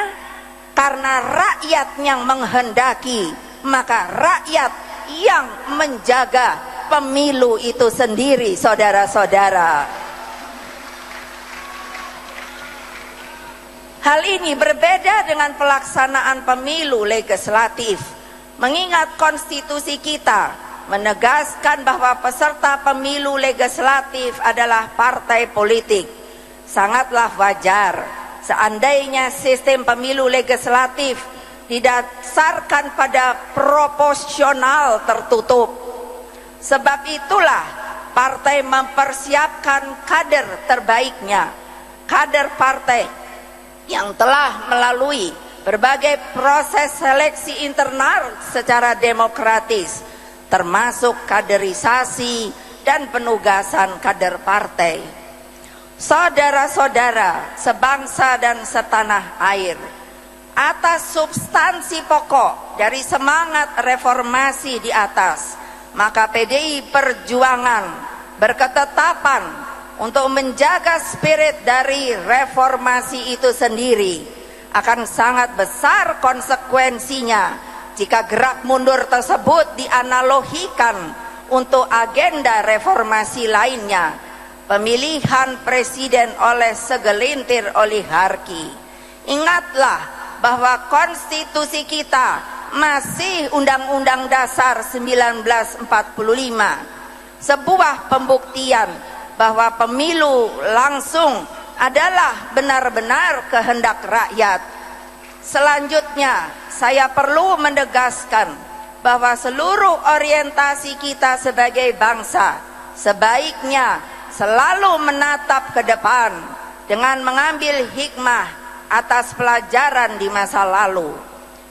karena rakyat yang menghendaki, maka rakyat yang menjaga pemilu itu sendiri, saudara-saudara. Hal ini berbeda dengan pelaksanaan pemilu legislatif, mengingat konstitusi kita menegaskan bahwa peserta pemilu legislatif adalah partai politik. Sangatlah wajar seandainya sistem pemilu legislatif didasarkan pada proporsional tertutup. Sebab itulah partai mempersiapkan kader terbaiknya, kader partai yang telah melalui berbagai proses seleksi internal secara demokratis, termasuk kaderisasi dan penugasan kader partai. Saudara-saudara sebangsa dan setanah air, atas substansi pokok dari semangat reformasi di atas, maka PDI Perjuangan berketetapan untuk menjaga spirit dari reformasi itu sendiri. Akan sangat besar konsekuensinya jika gerak mundur tersebut dianalogikan untuk agenda reformasi lainnya, pemilihan presiden oleh segelintir oligarki. Ingatlah bahwa konstitusi kita masih Undang-Undang Dasar 1945, sebuah pembuktian bahwa pemilu langsung adalah benar-benar kehendak rakyat. Selanjutnya, saya perlu menegaskan bahwa seluruh orientasi kita sebagai bangsa sebaiknya selalu menatap ke depan dengan mengambil hikmah atas pelajaran di masa lalu.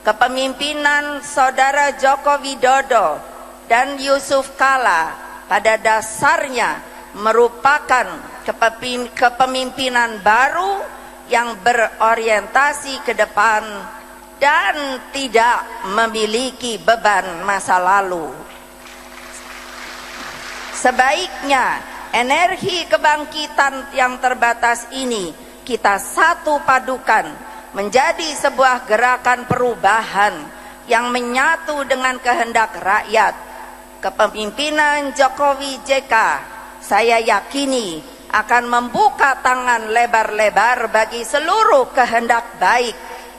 Kepemimpinan Saudara Joko Widodo dan Yusuf Kala pada dasarnya merupakan kepemimpinan baru yang berorientasi ke depan dan tidak memiliki beban masa lalu. Sebaiknya energi kebangkitan yang terbatas ini kita satu padukan menjadi sebuah gerakan perubahan yang menyatu dengan kehendak rakyat. Kepemimpinan Jokowi JK, saya yakini akan membuka tangan lebar-lebar bagi seluruh kehendak baik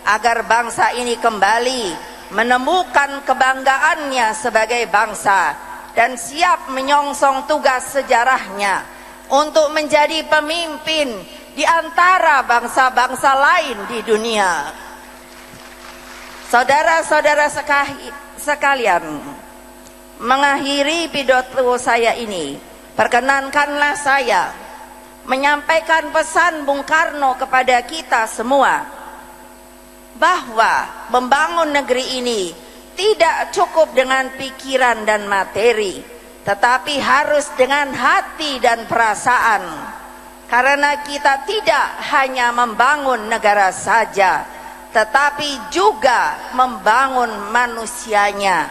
agar bangsa ini kembali menemukan kebanggaannya sebagai bangsa dan siap menyongsong tugas sejarahnya untuk menjadi pemimpin di antara bangsa-bangsa lain di dunia. Saudara-saudara sekalian, mengakhiri pidato saya ini, perkenankanlah saya menyampaikan pesan Bung Karno kepada kita semua bahwa membangun negeri ini tidak cukup dengan pikiran dan materi, tetapi harus dengan hati dan perasaan. Karena kita tidak hanya membangun negara saja, tetapi juga membangun manusianya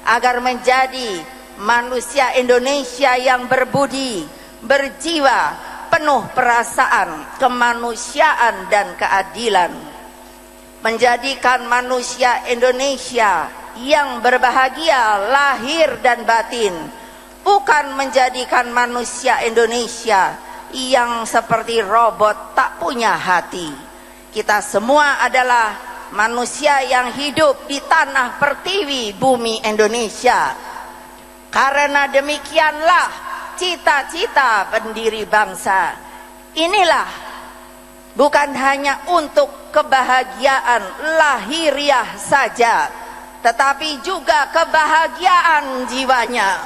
agar menjadi manusia Indonesia yang berbudi, berjiwa, penuh perasaan, kemanusiaan dan keadilan. Menjadikan manusia Indonesia yang berbahagia lahir dan batin, bukan menjadikan manusia Indonesia yang seperti robot tak punya hati. Kita semua adalah manusia yang hidup di tanah pertiwi bumi Indonesia. Karena demikianlah cita-cita pendiri bangsa. Inilah bukan hanya untuk kebahagiaan lahiriah saja, tetapi juga kebahagiaan jiwanya.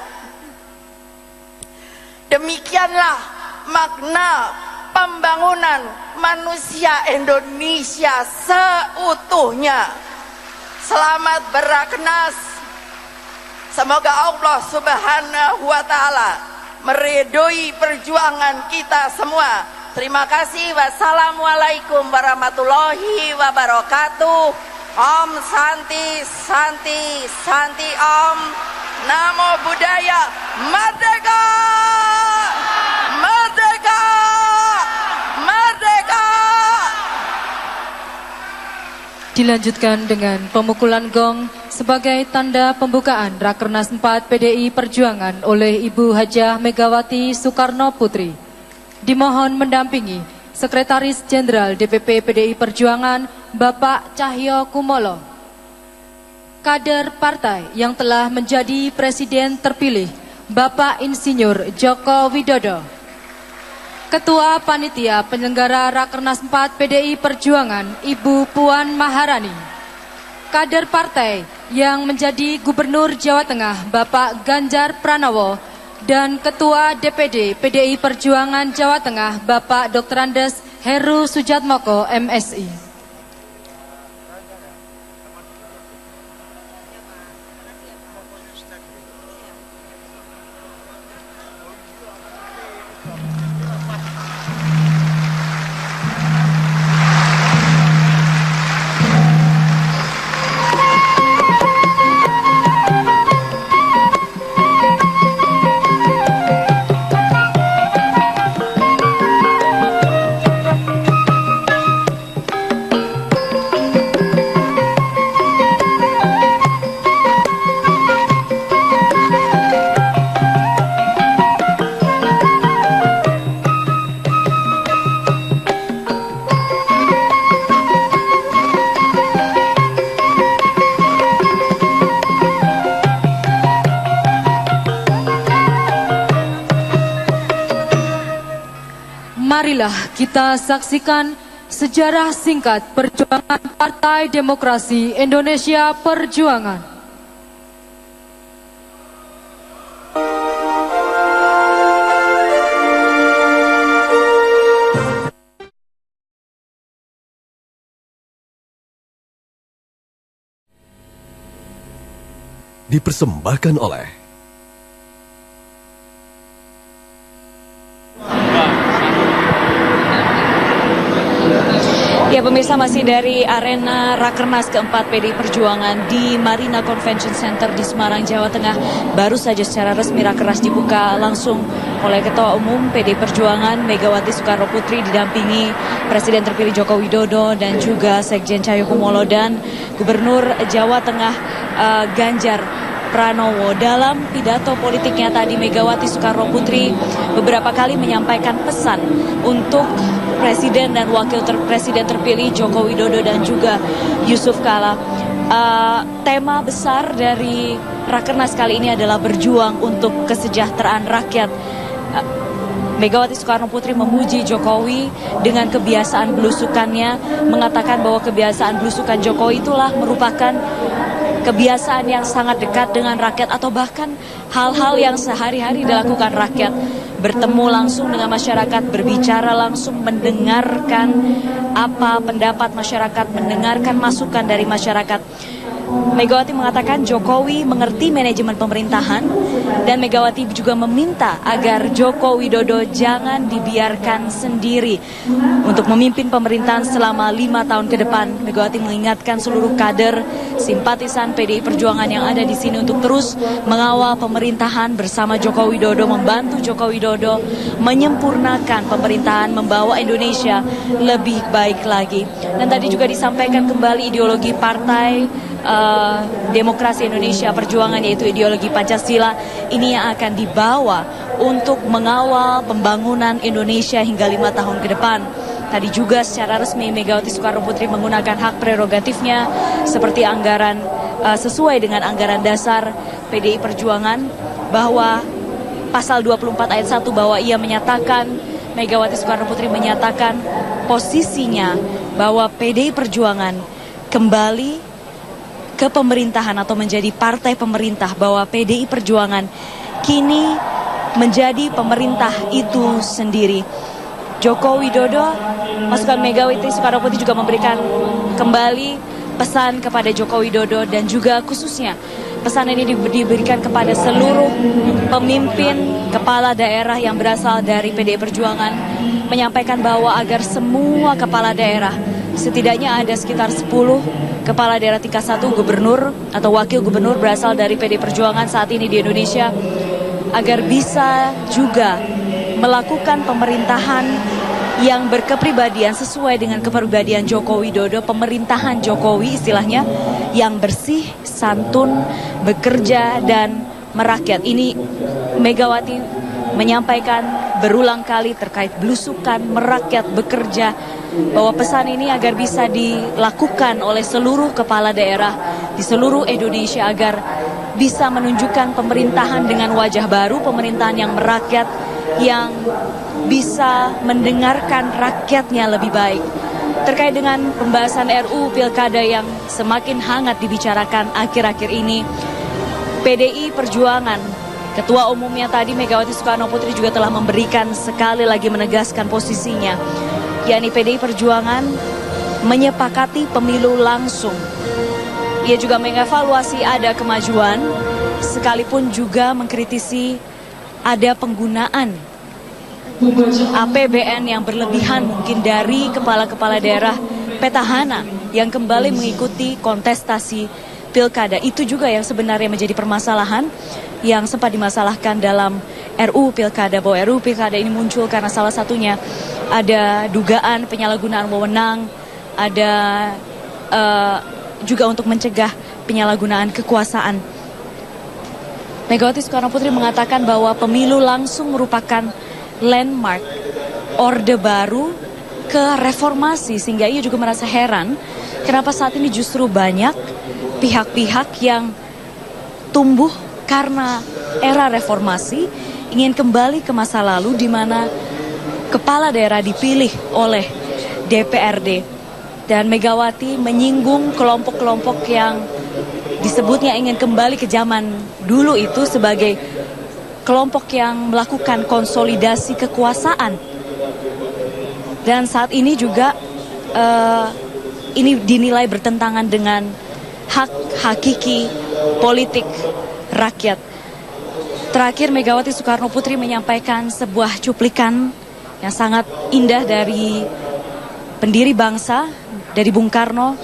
Demikianlah makna pembangunan manusia Indonesia seutuhnya. Selamat beraknas. Semoga Allah Subhanahu wa Ta'ala meridhoi perjuangan kita semua. Terima kasih. Wassalamualaikum warahmatullahi wabarakatuh. Om Santi Santi Santi Om. Namo Buddhaya. Merdeka! Merdeka! Merdeka! Dilanjutkan dengan pemukulan gong sebagai tanda pembukaan Rakernas 4 PDI Perjuangan oleh Ibu Hajah Megawati Soekarno Putri. Dimohon mendampingi Sekretaris Jenderal DPP PDI Perjuangan Bapak Cahyo Kumolo, kader partai yang telah menjadi Presiden terpilih Bapak Insinyur Joko Widodo, Ketua Panitia Penyelenggara Rakernas 4 PDI Perjuangan Ibu Puan Maharani, kader partai yang menjadi Gubernur Jawa Tengah Bapak Ganjar Pranowo, dan Ketua DPD PDI Perjuangan Jawa Tengah Bapak Dr. Andes Heru Sujatmoko MSI. marilah kita saksikan sejarah singkat perjuangan Partai Demokrasi Indonesia Perjuangan. Dipersembahkan oleh Ya pemirsa, masih dari arena Rakernas keempat PDI Perjuangan di Marina Convention Center di Semarang, Jawa Tengah. Baru saja secara resmi Rakernas dibuka langsung oleh Ketua Umum PDI Perjuangan Megawati Soekarno Putri didampingi Presiden terpilih Joko Widodo dan juga Sekjen Cahyokumolo dan Gubernur Jawa Tengah Ganjar Pranowo. Dalam pidato politiknya tadi, Megawati Soekarno Putri beberapa kali menyampaikan pesan untuk Presiden dan Wakil Presiden terpilih Joko Widodo dan juga Yusuf Kala. Tema besar dari Rakernas kali ini adalah berjuang untuk kesejahteraan rakyat. Megawati Soekarno Putri memuji Jokowi dengan kebiasaan belusukannya, mengatakan bahwa kebiasaan belusukan Jokowi itulah merupakan kebiasaan yang sangat dekat dengan rakyat atau bahkan hal-hal yang sehari-hari dilakukan rakyat. Bertemu langsung dengan masyarakat, berbicara langsung, mendengarkan apa pendapat masyarakat, mendengarkan masukan dari masyarakat. Megawati mengatakan Jokowi mengerti manajemen pemerintahan dan Megawati juga meminta agar Joko Widodo jangan dibiarkan sendiri untuk memimpin pemerintahan selama 5 tahun ke depan. Megawati mengingatkan seluruh kader simpatisan PDI Perjuangan yang ada di sini untuk terus mengawal pemerintahan bersama Joko Widodo, membantu Joko Widodo menyempurnakan pemerintahan, membawa Indonesia lebih baik lagi. Dan tadi juga disampaikan kembali ideologi Partai Demokrasi Indonesia Perjuangan, yaitu ideologi Pancasila. Ini yang akan dibawa untuk mengawal pembangunan Indonesia hingga 5 tahun ke depan. Tadi juga secara resmi Megawati Soekarno Putri menggunakan hak prerogatifnya seperti anggaran sesuai dengan anggaran dasar PDI Perjuangan, bahwa pasal 24 ayat 1 bahwa ia menyatakan, Megawati Soekarno Putri menyatakan posisinya bahwa PDI Perjuangan kembali ke pemerintahan atau menjadi partai pemerintah, bahwa PDI Perjuangan kini menjadi pemerintah itu sendiri. Joko Widodo, masukan Megawati Soekarno Putri juga memberikan kembali pesan kepada Joko Widodo dan juga khususnya pesan ini diberikan kepada seluruh pemimpin kepala daerah yang berasal dari PDI Perjuangan, menyampaikan bahwa agar semua kepala daerah, setidaknya ada sekitar 10 kepala daerah tingkat 1 gubernur atau wakil gubernur berasal dari PDI Perjuangan saat ini di Indonesia, agar bisa juga melakukan pemerintahan yang berkepribadian sesuai dengan kepribadian Joko Widodo, pemerintahan Jokowi istilahnya, yang bersih, santun, bekerja dan merakyat. Ini Megawati menyampaikan berulang kali terkait belusukan, merakyat, bekerja, bahwa pesan ini agar bisa dilakukan oleh seluruh kepala daerah di seluruh Indonesia agar bisa menunjukkan pemerintahan dengan wajah baru, pemerintahan yang merakyat, yang bisa mendengarkan rakyatnya lebih baik. Terkait dengan pembahasan RUU Pilkada yang semakin hangat dibicarakan akhir-akhir ini, PDI Perjuangan, Ketua Umumnya tadi Megawati Soekarno Putri juga telah memberikan sekali lagi menegaskan posisinya, yakni PDI Perjuangan menyepakati pemilu langsung. Ia juga mengevaluasi ada kemajuan, sekalipun juga mengkritisi ada penggunaan APBN yang berlebihan mungkin dari kepala-kepala daerah petahana yang kembali mengikuti kontestasi pilkada. Itu juga yang sebenarnya menjadi permasalahan yang sempat dimasalahkan dalam RUU Pilkada, bahwa RUU Pilkada ini muncul karena salah satunya ada dugaan penyalahgunaan wewenang, ada juga untuk mencegah penyalahgunaan kekuasaan. Megawati Soekarno Putri mengatakan bahwa pemilu langsung merupakan landmark, orde baru ke reformasi, sehingga ia juga merasa heran kenapa saat ini justru banyak pihak-pihak yang tumbuh karena era reformasi ingin kembali ke masa lalu di mana kepala daerah dipilih oleh DPRD. Dan Megawati menyinggung kelompok-kelompok yang disebutnya ingin kembali ke zaman dulu itu sebagai kelompok yang melakukan konsolidasi kekuasaan. Dan saat ini juga ini dinilai bertentangan dengan hak hakiki politik rakyat. Terakhir Megawati Soekarno Putri menyampaikan sebuah cuplikan yang sangat indah dari pendiri bangsa, dari Bung Karno,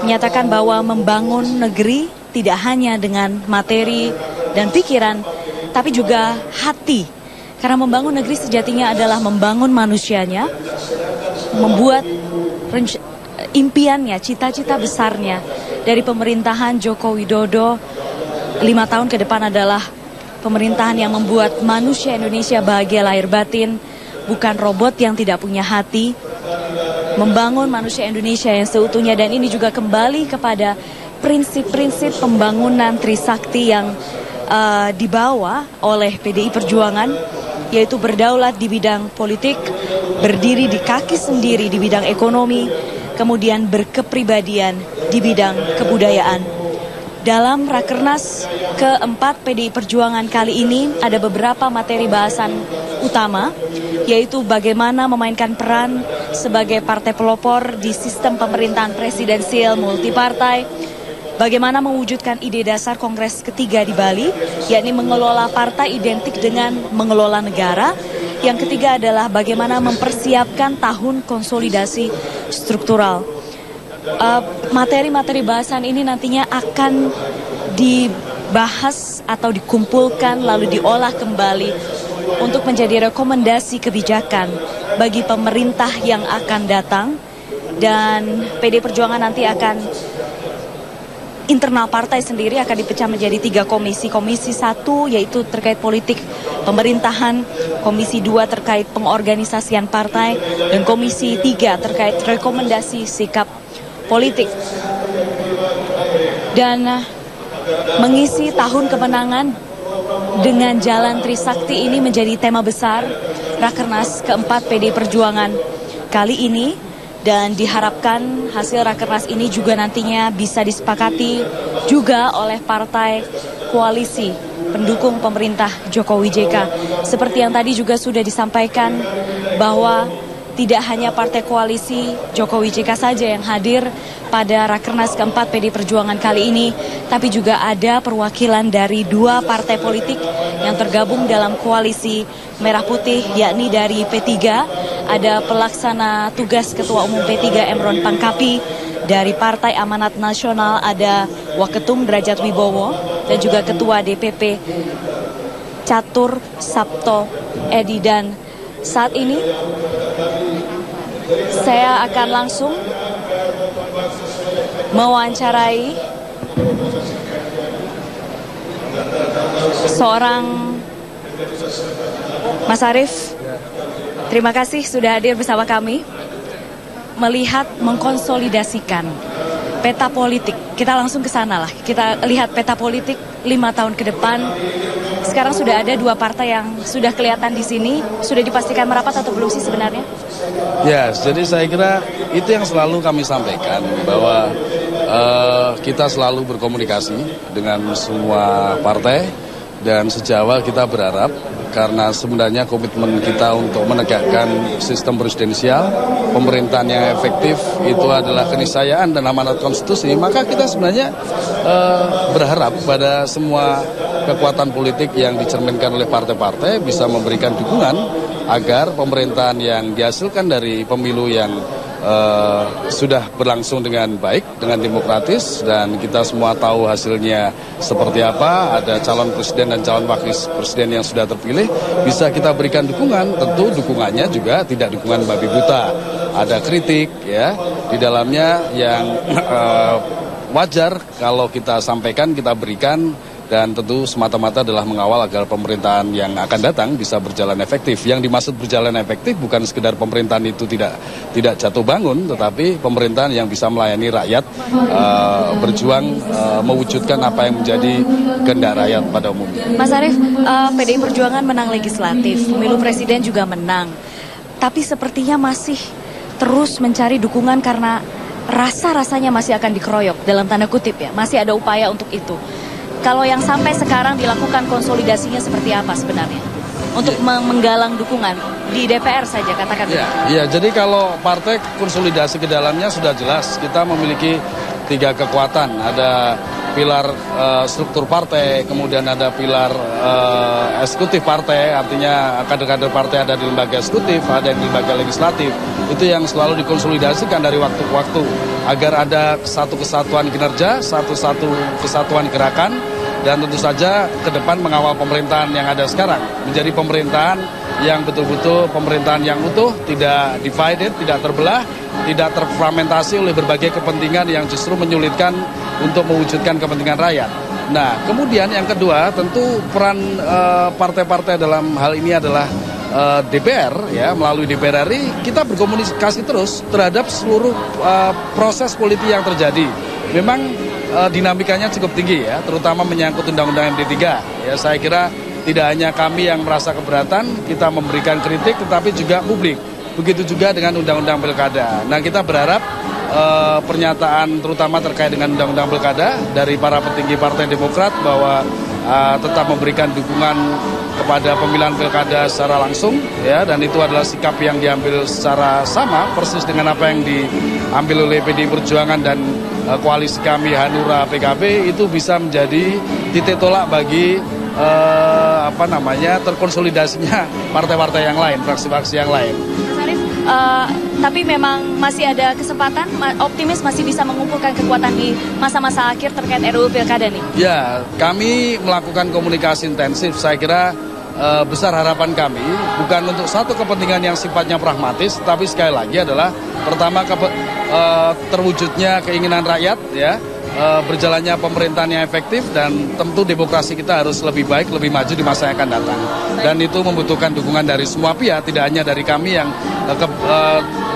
menyatakan bahwa membangun negeri tidak hanya dengan materi dan pikiran, tapi juga hati. Karena membangun negeri sejatinya adalah membangun manusianya, membuat impiannya, cita-cita besarnya dari pemerintahan Joko Widodo 5 tahun ke depan adalah pemerintahan yang membuat manusia Indonesia bahagia lahir batin, bukan robot yang tidak punya hati, membangun manusia Indonesia yang seutuhnya. Dan ini juga kembali kepada prinsip-prinsip pembangunan Trisakti yang dibawa oleh PDI Perjuangan, yaitu berdaulat di bidang politik, berdiri di kaki sendiri di bidang ekonomi, kemudian berkepribadian di bidang kebudayaan. Dalam Rakernas keempat PDI Perjuangan kali ini ada beberapa materi bahasan utama, yaitu bagaimana memainkan peran sebagai partai pelopor di sistem pemerintahan presidensial multipartai, bagaimana mewujudkan ide dasar Kongres ketiga di Bali, yakni mengelola partai identik dengan mengelola negara. Yang ketiga adalah bagaimana mempersiapkan tahun konsolidasi struktural. Materi-materi bahasan ini nantinya akan dibahas atau dikumpulkan lalu diolah kembali untuk menjadi rekomendasi kebijakan bagi pemerintah yang akan datang. Dan PD Perjuangan nanti akan internal partai sendiri akan dipecah menjadi 3 komisi. Komisi 1 yaitu terkait politik pemerintahan, Komisi 2 terkait pengorganisasian partai, dan Komisi 3 terkait rekomendasi sikap politik. Dan mengisi tahun kemenangan dengan jalan Trisakti ini menjadi tema besar Rakernas keempat PDI Perjuangan kali ini. Dan diharapkan hasil Rakernas ini juga nantinya bisa disepakati juga oleh partai koalisi pendukung pemerintah Jokowi JK. Seperti yang tadi juga sudah disampaikan bahwa tidak hanya partai koalisi Jokowi JK saja yang hadir pada Rakernas keempat PDI Perjuangan kali ini, tapi juga ada perwakilan dari 2 partai politik yang tergabung dalam koalisi Merah Putih, yakni dari P3, ada pelaksana tugas Ketua Umum P3 Emron Pangkapi, dari Partai Amanat Nasional ada Waketum Derajat Wibowo, dan juga Ketua DPP Catur Sabto Edi. Dan saat ini saya akan langsung mewawancarai seorang Mas Arief. Terima kasih sudah hadir bersama kami. Melihat mengkonsolidasikan peta politik, kita langsung ke sana lah. Kita lihat peta politik 5 tahun ke depan. Sekarang sudah ada 2 partai yang sudah kelihatan di sini. Sudah dipastikan merapat atau belum sih sebenarnya? Ya, jadi saya kira itu yang selalu kami sampaikan, bahwa kita selalu berkomunikasi dengan semua partai. Dan sejak awal kita berharap, karena sebenarnya komitmen kita untuk menegakkan sistem presidensial, pemerintahan yang efektif itu adalah keniscayaan dan amanat konstitusi, maka kita sebenarnya berharap pada semua kekuatan politik yang dicerminkan oleh partai-partai bisa memberikan dukungan agar pemerintahan yang dihasilkan dari pemilu yang sudah berlangsung dengan baik, dengan demokratis, dan kita semua tahu hasilnya seperti apa. Ada calon presiden dan calon wakil presiden yang sudah terpilih, bisa kita berikan dukungan. Tentu dukungannya juga tidak dukungan babi buta. Ada kritik ya di dalamnya yang wajar kalau kita sampaikan, kita berikan. Dan tentu semata-mata adalah mengawal agar pemerintahan yang akan datang bisa berjalan efektif. Yang dimaksud berjalan efektif bukan sekedar pemerintahan itu tidak jatuh bangun, tetapi pemerintahan yang bisa melayani rakyat, berjuang mewujudkan apa yang menjadi kehendak rakyat pada umumnya. Mas Arief, PDI Perjuangan menang legislatif, pemilu presiden juga menang. tapi sepertinya masih terus mencari dukungan karena rasa-rasanya masih akan dikeroyok dalam tanda kutip ya, masih ada upaya untuk itu. Kalau yang sampai sekarang dilakukan konsolidasinya seperti apa sebenarnya untuk menggalang dukungan di DPR saja katakan? Ya, jadi kalau partai konsolidasi ke dalamnya sudah jelas, kita memiliki 3 kekuatan, ada pilar struktur partai, kemudian ada pilar eksekutif partai, artinya kader-kader partai ada di lembaga eksekutif, ada di lembaga legislatif. Itu yang selalu dikonsolidasikan dari waktu ke waktu agar ada satu kesatuan kinerja, satu kesatuan gerakan, dan tentu saja ke depan mengawal pemerintahan yang ada sekarang menjadi pemerintahan yang betul-betul pemerintahan yang utuh, tidak divided, tidak terbelah, tidak terfragmentasi oleh berbagai kepentingan yang justru menyulitkan untuk mewujudkan kepentingan rakyat. Nah, kemudian yang kedua tentu peran partai-partai dalam hal ini adalah DPR ya, melalui DPR RI kita berkomunikasi terus terhadap seluruh proses politik yang terjadi. Memang dinamikanya cukup tinggi ya, terutama menyangkut Undang-Undang MD3. Ya, saya kira tidak hanya kami yang merasa keberatan, kita memberikan kritik, tetapi juga publik. Begitu juga dengan Undang-Undang Pilkada. Nah, kita berharap pernyataan terutama terkait dengan Undang-Undang Pilkada dari para petinggi Partai Demokrat bahwa tetap memberikan dukungan kepada pemilihan pilkada secara langsung ya, dan itu adalah sikap yang diambil secara sama persis dengan apa yang diambil oleh PDI Perjuangan dan koalisi kami Hanura PKB, itu bisa menjadi titik tolak bagi terkonsolidasinya partai-partai yang lain, fraksi-fraksi yang lain. Mas Arief, tapi memang masih ada kesempatan, optimis masih bisa mengumpulkan kekuatan di masa-masa akhir terkait RUU Pilkada nih? Ya, kami melakukan komunikasi intensif. Saya kira besar harapan kami bukan untuk satu kepentingan yang sifatnya pragmatis, tapi sekali lagi adalah pertama terwujudnya keinginan rakyat ya, berjalannya pemerintahan yang efektif, dan tentu demokrasi kita harus lebih baik, lebih maju di masa yang akan datang. Dan itu membutuhkan dukungan dari semua pihak, tidak hanya dari kami yang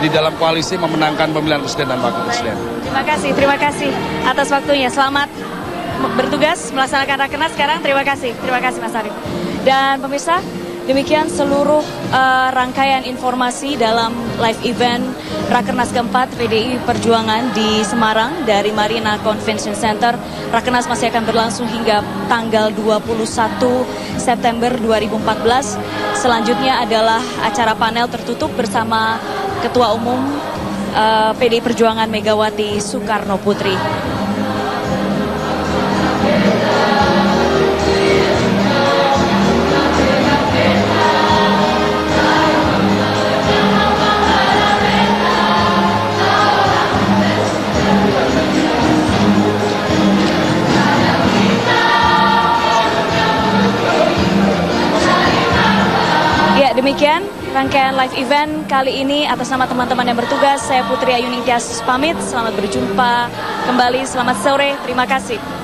di dalam koalisi memenangkan pemilihan presiden dan wakil presiden. Terima kasih atas waktunya. Selamat bertugas melaksanakan Rakernas sekarang. Terima kasih Mas Arief. Dan pemirsa, demikian seluruh rangkaian informasi dalam live event Rakernas keempat PDI Perjuangan di Semarang dari Marina Convention Center. Rakernas masih akan berlangsung hingga tanggal 21 September 2014. Selanjutnya adalah acara panel tertutup bersama Ketua Umum PDI Perjuangan Megawati Soekarno Putri. Demikian rangkaian live event kali ini. Atas nama teman-teman yang bertugas, saya Putri Ayu Ningtyas pamit. Selamat berjumpa kembali, selamat sore, terima kasih.